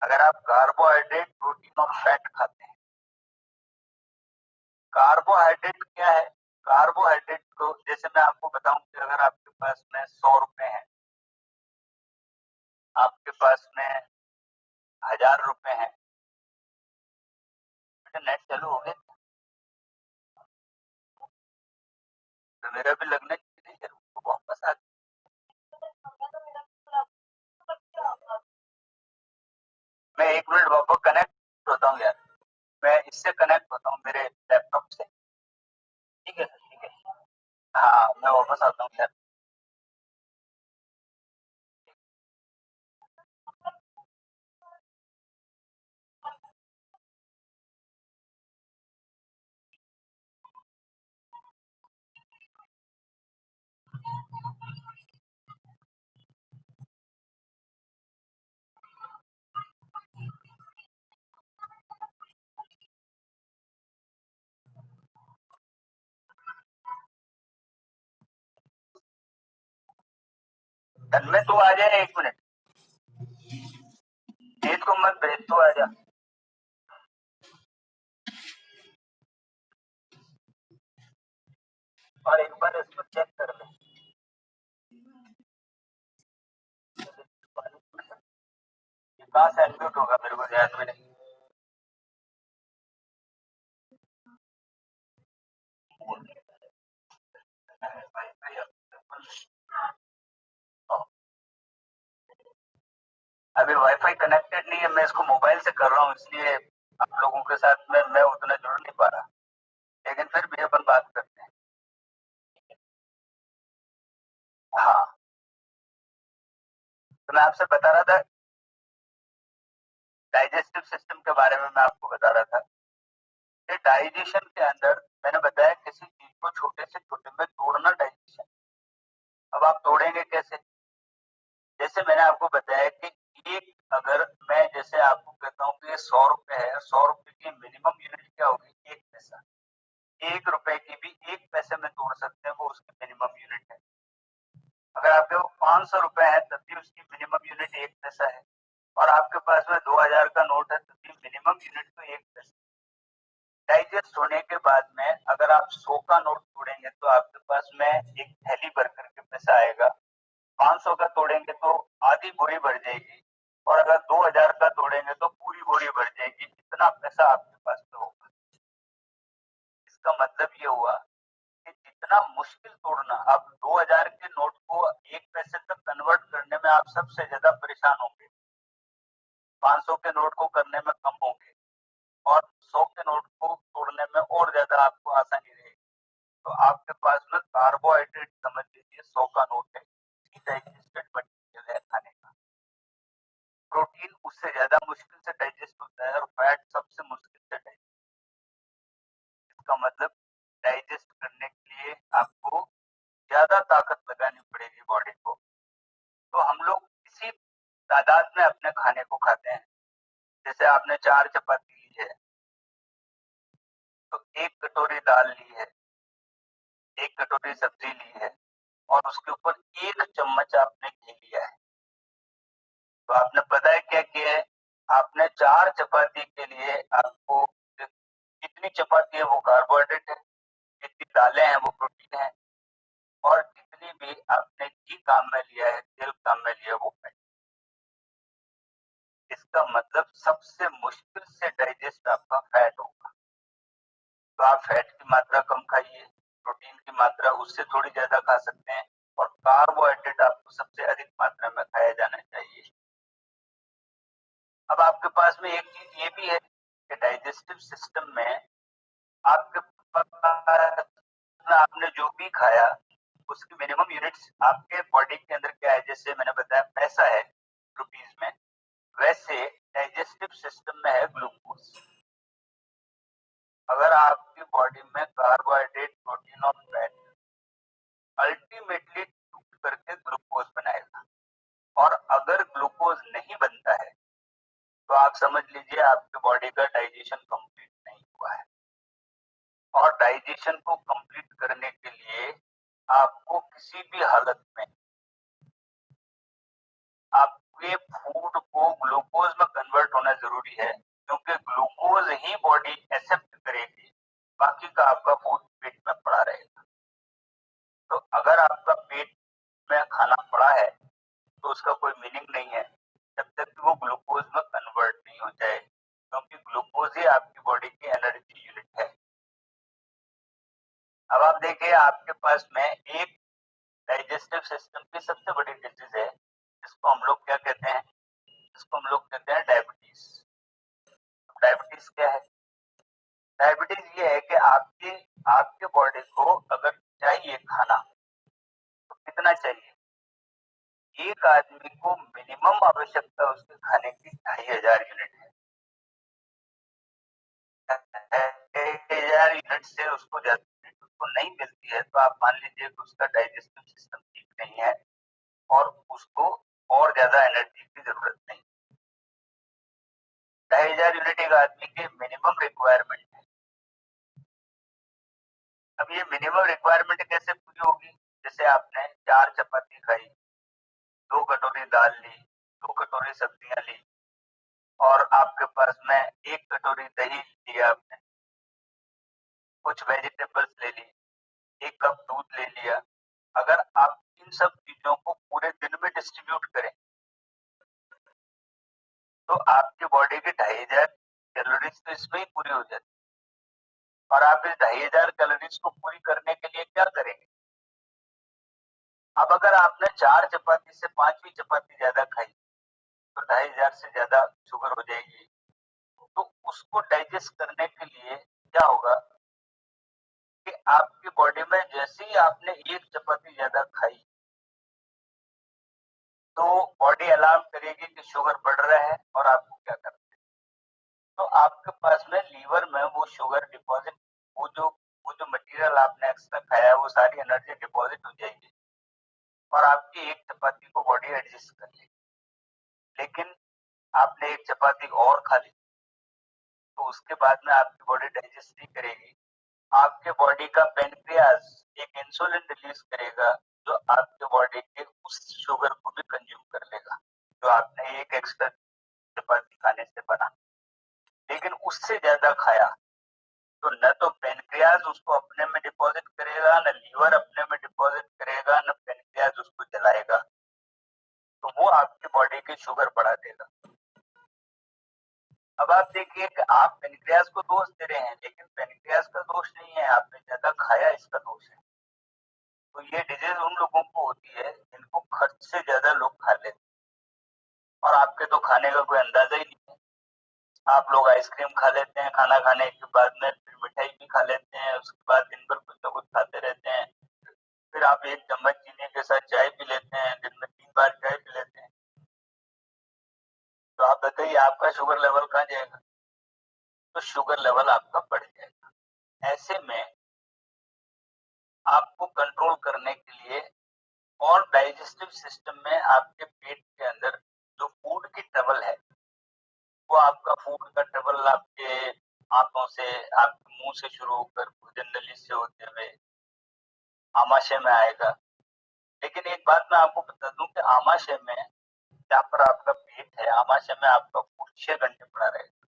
अगर आप कार्बोहाइड्रेट, प्रोटीन और फैट खाते हैं, कार्बोहाइड्रेट क्या है? कार्बोहाइड्रेट को जैसे मैं आपको बताऊं कि अगर आपके पास में 100 रुपए है, आपके पास में 1000 रुपए है, बेटा नेट चालू हो गया तो मेरा भी लगना चाहिए, वापस आ। मैं 1 मिनट वापस कनेक्ट होता हूँ यार, मैं इससे कनेक्ट होता हूँ मेरे लैपटॉप से। ठीक है सर, ठीक है। हाँ, मैं वापस आता हूँ यार। तन्मय तू आ जाए 1 मिनट, जीत को मत भेज, तू आ जा। और एक बार इसको चेक कर ले, कहाँ से अनम्यूट होगा मेरे को ध्यान में नहीं। अभी वाईफाई कनेक्टेड नहीं है, मैं इसको मोबाइल से कर रहा हूँ, इसलिए आप लोगों के साथ में मैं उतना जुड़ नहीं पा रहा, लेकिन फिर भी अपन बात करते हैं। हाँ, तो मैं आपसे बता रहा था, डाइजेस्टिव सिस्टम के बारे में मैं आपको बता रहा था कि डाइजेशन के अंदर मैंने बताया किसी चीज को छोटे से छोटे में तोड़ना डाइजेशन। अब आप तोड़ेंगे कैसे? जैसे मैंने आपको बताया कि एक, अगर मैं जैसे आपको कहता हूँ कि 100 रुपए है, 100 रुपए की मिनिमम यूनिट क्या होगी? 1 पैसा। 1 रुपए की भी 1 पैसे में तोड़ सकते हैं, वो उसकी मिनिमम यूनिट है। अगर आपके पास 500 रुपए है तब भी उसकी मिनिमम यूनिट 1 पैसा है, और आपके पास में 2000 का नोट है तब भी मिनिमम यूनिट तो 1 पैसा। डाइजेस्ट होने के बाद में अगर आप 100 का नोट तोड़ेंगे तो आपके पास में एक थैली भर करके पैसा आएगा। 500 का तोड़ेंगे तो आधी बोरी भर जाएगी, और अगर 2000 का तोड़ेंगे तो पूरी बोरी भर जाएगी। इतना पैसा आपके पास में होगा। इसका मतलब ये हुआ कि जितना मुश्किल तोड़ना, आप 2000 के नोट को 1 पैसे तक कन्वर्ट करने में आप सबसे ज्यादा परेशान होंगे, 500 के नोट को करने में कम होंगे, और 100 के नोट को तोड़ने में और ज्यादा आपको आसानी रहेगी। तो आपके पास में कार्बोहाइड्रेट समझ लीजिए 100 का नोट है, डाइजेस्टेड मटेरियल है खाने का। प्रोटीन उससे ज्यादा मुश्किल से डाइजेस्ट होता है, और फैट सबसे मुश्किल से डाइजेस्ट। इसका मतलब डाइजेस्ट करने के लिए आपको ज्यादा ताकत लगानी पड़ेगी बॉडी को। तो हम लोग इसी तादाद में अपने खाने को खाते हैं। जैसे आपने 4 चपाती ली है तो 1 कटोरी दाल ली है, 1 कटोरी सब्जी ली है, और उसके ऊपर 1 चम्मच आपने घी लिया है। तो आपने पता है क्या किया है? आपने 4 चपाती के लिए आपको जितनी चपाती है वो कार्बोहाइड्रेट है, जितनी दालें हैं वो प्रोटीन है, और जितनी भी आपने घी काम में लिया है, तेल काम में लिया है, वो फैट। इसका मतलब सबसे मुश्किल से डाइजेस्ट आपका फैट होगा। तो आप फैट की मात्रा कम खाइए, प्रोटीन की मात्रा उससे थोड़ी ज्यादा खा सकते हैं, और कार्बोहाइड्रेट आपको सबसे अधिक मात्रा में खाया जाना चाहिए। अब आपके पास में एक चीज ये भी है कि डाइजेस्टिव सिस्टम में आपके पास आपने जो भी खाया उसकी मिनिमम यूनिट्स आपके बॉडी के अंदर क्या है? जैसे मैंने बताया पैसा है रुपीज में, वैसे डाइजेस्टिव सिस्टम में है ग्लूकोज। अगर आपकी बॉडी में कार्बोहाइड्रेट, प्रोटीन और फैट अल्टीमेटली टूट करके ग्लूकोज बनाएगा, और अगर ग्लूकोज नहीं बनता है तो आप समझ लीजिए आपके बॉडी का डाइजेशन कंप्लीट नहीं हुआ है। और डाइजेशन को कंप्लीट करने के लिए आपको किसी भी हालत में आपके फूड को ग्लूकोज में कन्वर्ट होना जरूरी है, क्योंकि ग्लूकोज ही बॉडी एक्सेप्ट करेगी, बाकी का आपका फूड पेट में पड़ा रहेगा। तो अगर आपका पेट में खाना पड़ा है तो उसका कोई मीनिंग नहीं है जब तक कि वो ग्लूकोज में कन्वर्ट नहीं हो जाए, क्योंकि ग्लूकोज ही आपकी बॉडी की एनर्जी यूनिट है। अब आप देखिए आपके पास में एक डाइजेस्टिव सिस्टम की सबसे बड़ी डिजीज है, जिसको हम लोग क्या कहते हैं? जिसको हम लोग कहते हैं डायबिटीज। डायबिटीज क्या है? डायबिटीज ये है कि आपके आपके बॉडी को अगर चाहिए खाना तो कितना चाहिए? एक आदमी को मिनिमम आवश्यकता उसके खाने की 2500 यूनिट है। 2500 यूनिट से उसको ज्यादा यूनिट उसको नहीं मिलती है तो आप मान लीजिए कि उसका डाइजेस्टिव सिस्टम ठीक नहीं है, और उसको और ज्यादा एनर्जी की जरूरत नहीं। 2500 यूनिट एक आदमी के मिनिमम रिक्वायरमेंट है। अब ये मिनिमम रिक्वायरमेंट कैसे पूरी होगी? जैसे आपने 4 चपाती खाई, 2 कटोरी दाल ली, 2 कटोरी सब्जियां ली, और आपके पास में 1 कटोरी दही लिया आपने, कुछ वेजिटेबल्स ले ली, 1 कप दूध ले लिया। अगर आप इन सब चीजों को पूरे दिन में डिस्ट्रीब्यूट करें तो आपकी बॉडी की 2500 कैलोरीज तो इसमें ही पूरी हो जाती है। और आप इस 2500 कैलोरीज को पूरी करने के लिए क्या करेंगे? अब अगर आपने 4 चपाती से 5वीं चपाती ज्यादा खाई तो 2500 से ज्यादा शुगर हो जाएगी। तो उसको डाइजेस्ट करने के लिए क्या होगा कि आपकी बॉडी में जैसे ही आपने एक चपाती ज्यादा खाई तो बॉडी अलार्म करेगी कि शुगर बढ़ रहा है और आपको क्या करना है। तो आपके पास में लीवर में वो शुगर डिपॉजिट, वो जो मटेरियल आपने एक्स्ट्रा खाया है वो सारी एनर्जी डिपॉजिट हो जाएगी और आपकी एक चपाती को बॉडी एडजस्ट कर लेगी। लेकिन आपने एक चपाती और खा ली तो उसके बाद में आपकी बॉडी डाइजेस्ट नहीं करेगी। आपके बॉडी का पेनक्रियास एक इंसुलिन रिलीज करेगा जो आपके बॉडी के उस शुगर को भी कंज्यूम कर लेगा जो आपने एक एक्स्ट्रा चपाती खाने से बना। लेकिन उससे ज्यादा खाया तो न तो पेनक्रियास उसको अपने में डिपॉजिट करेगा, न लीवर अपने में डिपॉजिट करेगा, न पेनक्रियास उसको जलाएगा। तो वो आपकी बॉडी की शुगर बढ़ा देगा। अब आप देखिए कि आप पेनक्रियास को दोष दे रहे हैं, लेकिन पेनक्रियास का दोष नहीं है, आपने ज्यादा खाया इसका दोष है। तो ये डिजीज उन लोगों को होती है जिनको खर्च से ज्यादा लोग खा लेते हैं और आपके तो खाने का कोई अंदाजा ही नहीं है। आप लोग आइसक्रीम खा लेते हैं खाना खाने के बाद में, फिर मिठाई भी खा लेते हैं, उसके बाद दिन भर कुछ ना कुछ खाते रहते हैं, फिर आप एक चम्मच चीनी के साथ चाय पी लेते हैं, दिन में 3 बार चाय पी लेते हैं। तो आप बताइए आपका शुगर लेवल कहाँ जाएगा? तो शुगर लेवल आपका बढ़ जाएगा। ऐसे में आपको कंट्रोल करने के लिए और डाइजेस्टिव सिस्टम में आपके पेट के अंदर जो फूड की ट्रेवल है वो आपका फूड का ट्रेवल आपके आंतों से, आपके मुंह से शुरू होकर भोजन नली से होते हुए आमाशय में आएगा। लेकिन एक बात मैं आपको बता दूं कि आमाशय में जहाँ पर आपका पेट है, आमाशय में आपका फूड 6 घंटे पड़ा रहेगा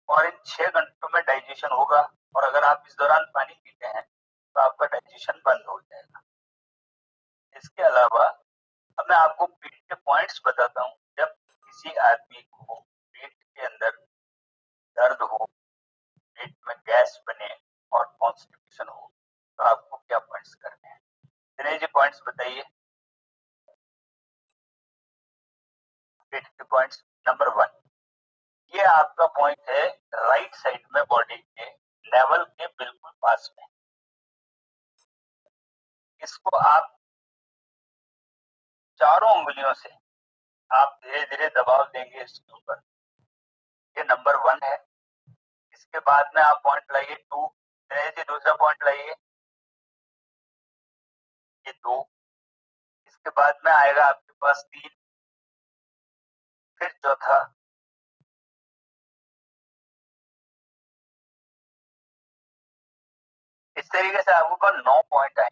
और इन 6 घंटों में डाइजेशन होगा। और अगर आप इस दौरान पानी पीते हैं तो आपका डाइजेशन बंद हो जाएगा। इसके अलावा अब मैं आपको पेट के पॉइंट्स बताता हूँ। जब किसी आदमी को पेट के अंदर दर्द हो, पेट में गैस बने और कॉन्स्टिपेशन हो तो आपको क्या पॉइंट्स करने हैं? दिनेश जी पॉइंट्स बताइए। पेट के पॉइंट्स। नंबर 1, ये आपका पॉइंट है राइट साइड में बॉडी के लेवल के बिल्कुल पास में। इसको आप चारों उंगलियों से आप धीरे धीरे दबाव देंगे इसके ऊपर। ये नंबर 1 है। इसके बाद में आप पॉइंट लाइए 2, दूसरा पॉइंट लाइए, ये 2। इसके बाद में आएगा आपके पास 3, फिर चौथा, इस तरीके से आपके पास 9 पॉइंट आए।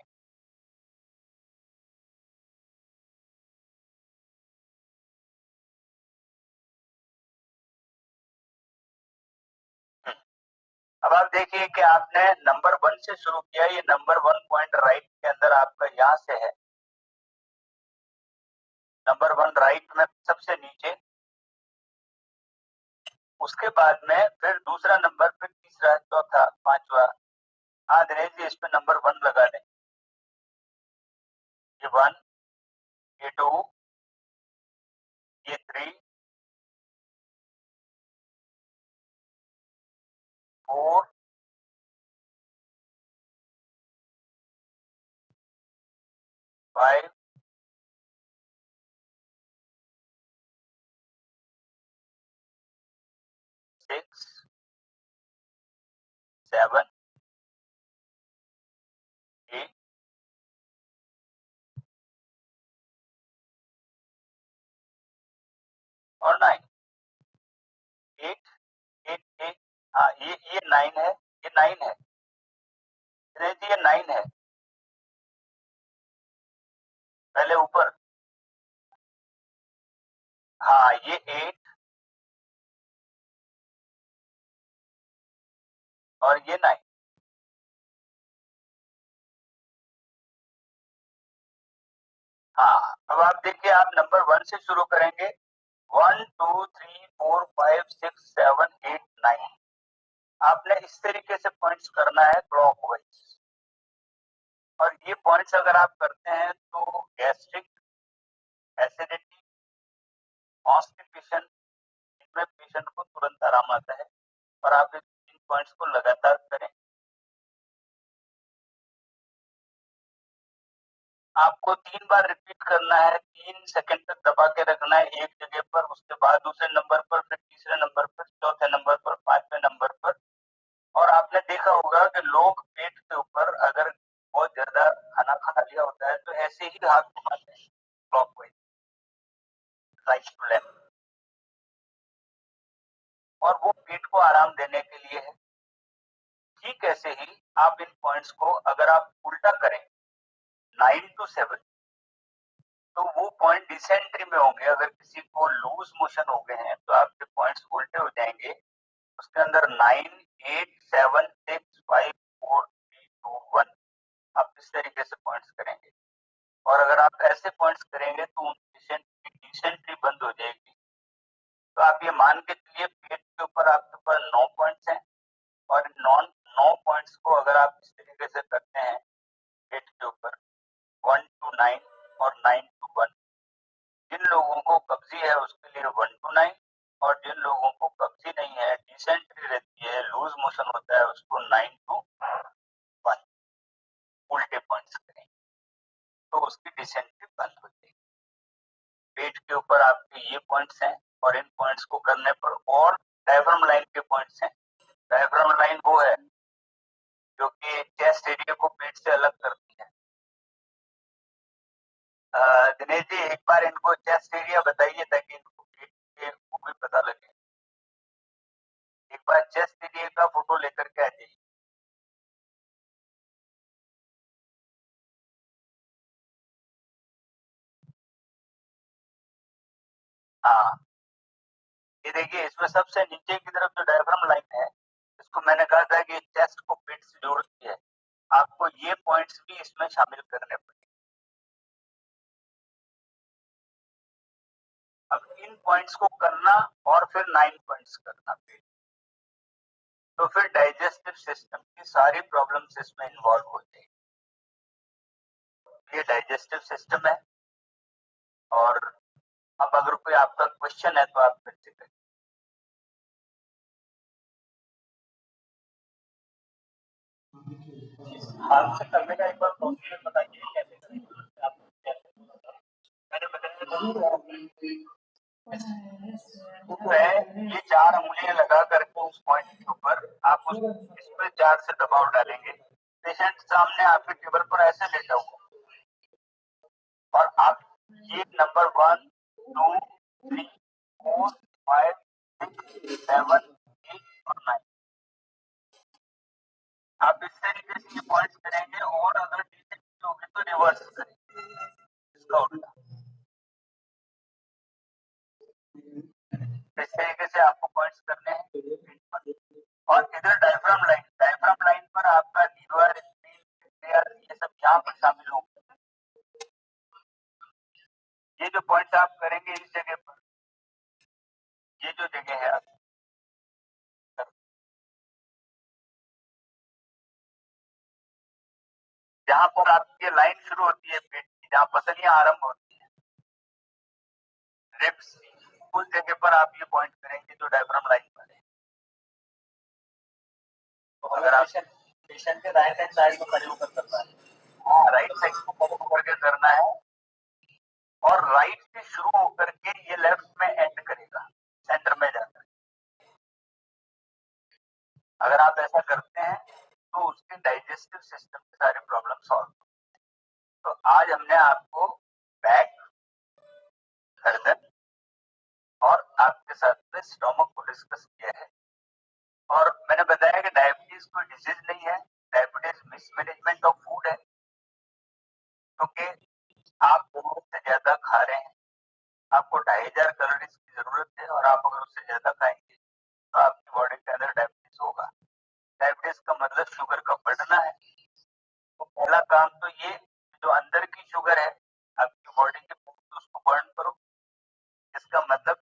अब आप देखिए कि आपने नंबर 1 से शुरू किया। ये नंबर 1 पॉइंट राइट के अंदर आपका यहां से है, नंबर 1 राइट में सबसे नीचे। उसके बाद में फिर दूसरा नंबर, फिर तीसरा, चौथा, पांचवा। हाँ दिनेश जी इस पे नंबर 1 लगा दें। ये 1, ये 2, ये 3, 4, 5, 6, 7, 8 और 9। 8, 8, 8। हाँ ये 9 है, ये 9 है दिनेश जी, ये 9 है। पहले ऊपर, हाँ ये 8 और ये 9। हाँ अब आप देखिए, आप नंबर 1 से शुरू करेंगे। 1, 2, 3, 4, 5, 6, 7, 8, 9। आपने इस तरीके से पॉइंट्स करना है क्लॉकवाइज। और ये पॉइंट्स अगर आप करते हैं तो गैस्ट्रिक, एसिडिटी, कॉन्स्टिपेशन, इनमें पेशेंट को तुरंत आराम आता है। और आप इन पॉइंट्स को लगातार करें। आपको 3 बार रिपीट करना है, 3 सेकंड तक दबा के रखना है एक जगह पर, उसके बाद दूसरे नंबर पर, फिर तीसरे नंबर पर, चौथे नंबर पर, 5वें नंबर पर। और आपने देखा होगा कि लोग पेट के ऊपर अगर बहुत ज्यादा खाना खा लिया होता है तो ऐसे ही हाथ घुमाते हैं क्लॉकवाइज, राइट टू लेफ्ट, और वो पेट को आराम देने के लिए है। ठीक ऐसे ही आप इन पॉइंट्स को अगर आप उल्टा करें 9 to 7, तो वो पॉइंट डिसेंट्री में होंगे। अगर किसी को लूज मोशन हो गए हैं तो आपके पॉइंट्स उल्टे हो जाएंगे। उसके अंदर 9, 8, 7, 6, 5, 4, 3, 2, 1 आप इस तरीके से पॉइंट्स करेंगे। और अगर आप ऐसे पॉइंट्स करेंगे तो पेशेंट की डिसेंट्री बंद हो जाएगी। तो आप ये मान के चलिए पेट के ऊपर आपके पास 9 पॉइंट्स हैं, और इन 9 पॉइंट्स को अगर आप इस तरीके से करते हैं पेट के ऊपर 1 to 9 और 9 to 1, जिन लोगों को कब्जी है उसके लिए 1 to 9, और जिन लोगों को कब्जी नहीं है, डिसेंट्री रहती है, लूज मोशन होता है, उसको 9 to 1 उल्टे पॉइंट्स करें तो उसकी डिसेंट्री बंद हो जाएगी। पेट के ऊपर आपके ये पॉइंट्स हैं, और इन पॉइंट्स को करने पर और डायफ्राम लाइन के पॉइंट्स हैं। डायफ्राम लाइन वो है जो कि चेस्ट एरिया को पेट से अलग करती है। दिनेश जी एक बार इनको चेस्ट एरिया बताइए ताकि इनको पेट के वो भी पता लगे। एक बार चेस्ट एरिया का फोटो लेकर के आ जाइए। हाँ, ये देखिए इसमें सबसे नीचे की तरफ जो डायफ्राम लाइन है, इसको मैंने कहा था कि चेस्ट को पेट से जोड़ती है। आपको ये पॉइंट्स भी इसमें शामिल करने पड़ेंगे। अब इन पॉइंट्स को करना और फिर 9 पॉइंट्स करना पेट, तो फिर डाइजेस्टिव सिस्टम की सारी प्रॉब्लम्स इसमें इन्वॉल्व हो जाएगी। ये डाइजेस्टिव सिस्टम है। और अब अगर कोई आपका क्वेश्चन है तो आप फिर से करें। हाथ से करने का एक बार प्रोसीजर बताइए कैसे करेंगे। आप कैसे मैंने बताया ये 4 उंगलियां लगा करके उस पॉइंट के ऊपर आप उस इस पे 4 से दबाव डालेंगे। पेशेंट सामने आपके टेबल पर ऐसे लेटा हुआ, और आप ये नंबर 1, 2, 3, 4, 5, 6, 7, 8 और 9 आप इस तरीके से ये पॉइंट्स करेंगे। और अगर डिसेंट्री होगी तो रिवर्स करेंगे, इसका उल्टा। इस तरीके से आपको पॉइंट्स करने हैं। और इधर डायफ्राम लाइन पर आपका लीवर, स्प्लीन, ये सब यहाँ पर शामिल होंगे। ये जो पॉइंट्स आप करेंगे इस जगह पर, ये जो जगह है जहाँ पर आपकी लाइन शुरू होती है पेट की, जहाँ पसलियां आरंभ होती है, रिब्स, उस जगह पर आप ये पॉइंट करेंगे जो डायफ्राम लाइन पर है। तो अगर आप पेशेंट के राइट हैंड साइड में खड़े होकर करना है, हाँ राइट साइड को खड़े होकर के करना है, और राइट से शुरू होकर के ये लेफ्ट में एंड करेगा, सेंटर में जाकर। अगर आप ऐसा करते हैं तो उसके डाइजेस्टिव सिस्टम के सारे प्रॉब्लम सॉल्व। तो आज हमने आपको बैक, गर्दन और आपके साथ में स्टोमक को डिस्कस किया है। और मैंने बताया कि डायबिटीज कोई डिजीज नहीं है, डायबिटीज मिसमैनेजमेंट ऑफ फूड है। क्योंकि आप जरूरत से ज्यादा खा रहे हैं, आपको 2500 कैलोरीज की जरूरत है, और आप अगर उससे ज्यादा खाएंगे तो आपकी बॉडी के अंदर डायबिटीज होगा। डायबिटीज का मतलब शुगर का बढ़ना है। तो पहला काम तो ये जो अंदर की शुगर है आपकी बॉडी के, उसको बर्न करो। इसका मतलब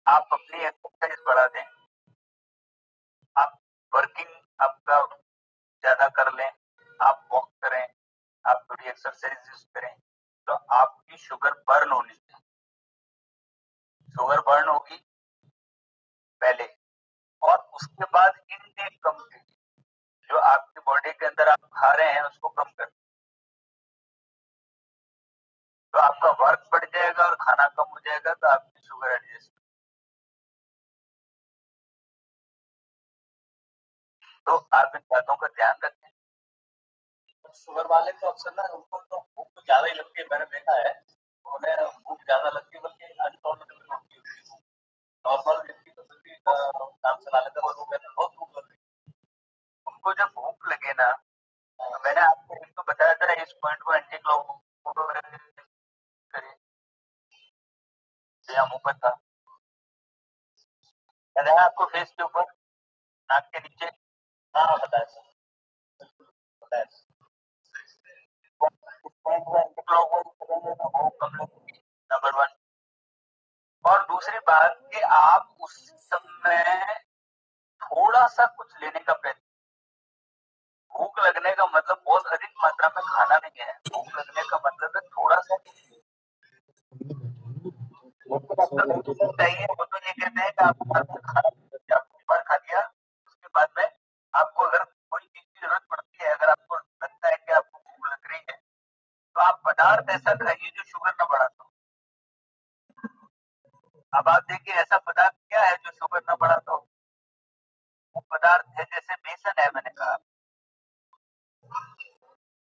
आप अपनी एक्सरसाइज बढ़ा दें, आप वर्किंग आपका ज्यादा कर लें, आप वॉक करें, आप थोड़ी एक्सरसाइज करें, तो आपकी शुगर बर्न होनी चाहिए। शुगर बर्न होगी पहले, और उसके बाद इनटेक कम कीजिए, जो आपकी बॉडी के अंदर आप खा रहे हैं उसको कम कर, तो आपका वर्क बढ़ जाएगा और खाना कम हो जाएगा, तो आपकी शुगर एडजस्ट। तो आप इन बातों का ध्यान रखें। शुगर वाले तो अक्सर ना उनको तो भूख तो ज्यादा ही लगती है, मैंने देखा है, उन्हें भूख ज्यादा लगती है, बल्कि अनकंट्रोलेबल होती है। नॉर्मल व्यक्ति तो फिर भी काम चला लेते हैं, और वो कहते हैं बहुत भूख लग रही है। उनको जब भूख लगे ना, तो मैंने आपको एक तो बताया था इस पॉइंट को एंटी क्लॉक करिए, या मुंह पर था, मैंने आपको फेस के ऊपर, नाक के नीचे। हाँ बताया सर, बताया नंबर वन। और दूसरी बात कि आप उस समय थोड़ा सा कुछ लेने का प्रयत्न, भूख लगने का मतलब बहुत अधिक मात्रा में खाना नहीं है, भूख लगने का मतलब है थोड़ा सा चाहिए। वो तो ये कहते हैं कि आपको खाना, आपको बार खा लिया, उसके बाद में आपको अगर कोई चीज की जरूरत पड़ती है, अगर आपको लगता है कि आपको भूख लग रही है, तो आप पदार्थ ऐसा खाइए जो शुगर न बढ़ाता हो। अब आप देखिए ऐसा पदार्थ क्या है जो शुगर न बढ़ाता हो? वो पदार्थ है जैसे बेसन है, मैंने कहा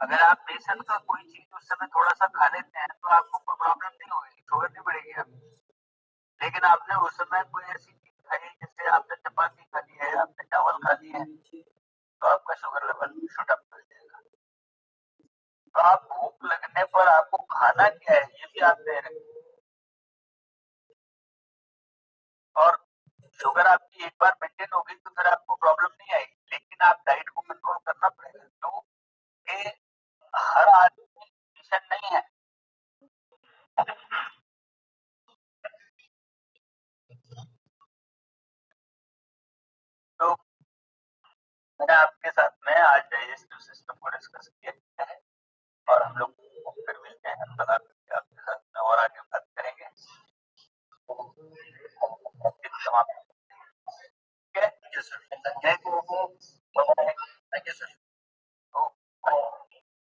अगर आप बेसन का कोई चीज उस समय थोड़ा सा खा लेते हैं तो आपको कोई प्रॉब्लम नहीं होगी, शुगर नहीं बढ़ेगी आपकी। लेकिन आपने उस समय कोई ऐसी चीज खाई, जैसे आपने चपाती खा ली है, आपने चावल खा लिए हैं, तो आपका शुगर लेवल शूट अप कर जाएगा। तो आप भूख लगने पर आपको खाना क्या है ये भी आप तय रखें, और शुगर आपकी एक बार मेंटेन होगी तो फिर आपको प्रॉब्लम नहीं आएगी। लेकिन आप डाइट को कंट्रोल करना पड़ेगा, क्योंकि हर आदमी पेशेंट नहीं है। तो मैंने आपके साथ में आज डाइजेस्टिव सिस्टम को डिस्कस किया है, और हम लोग फिर मिलते हैं, बता करके आपके साथ में और आगे बात करेंगे। समाप्त। ठीक है, थैंक यू।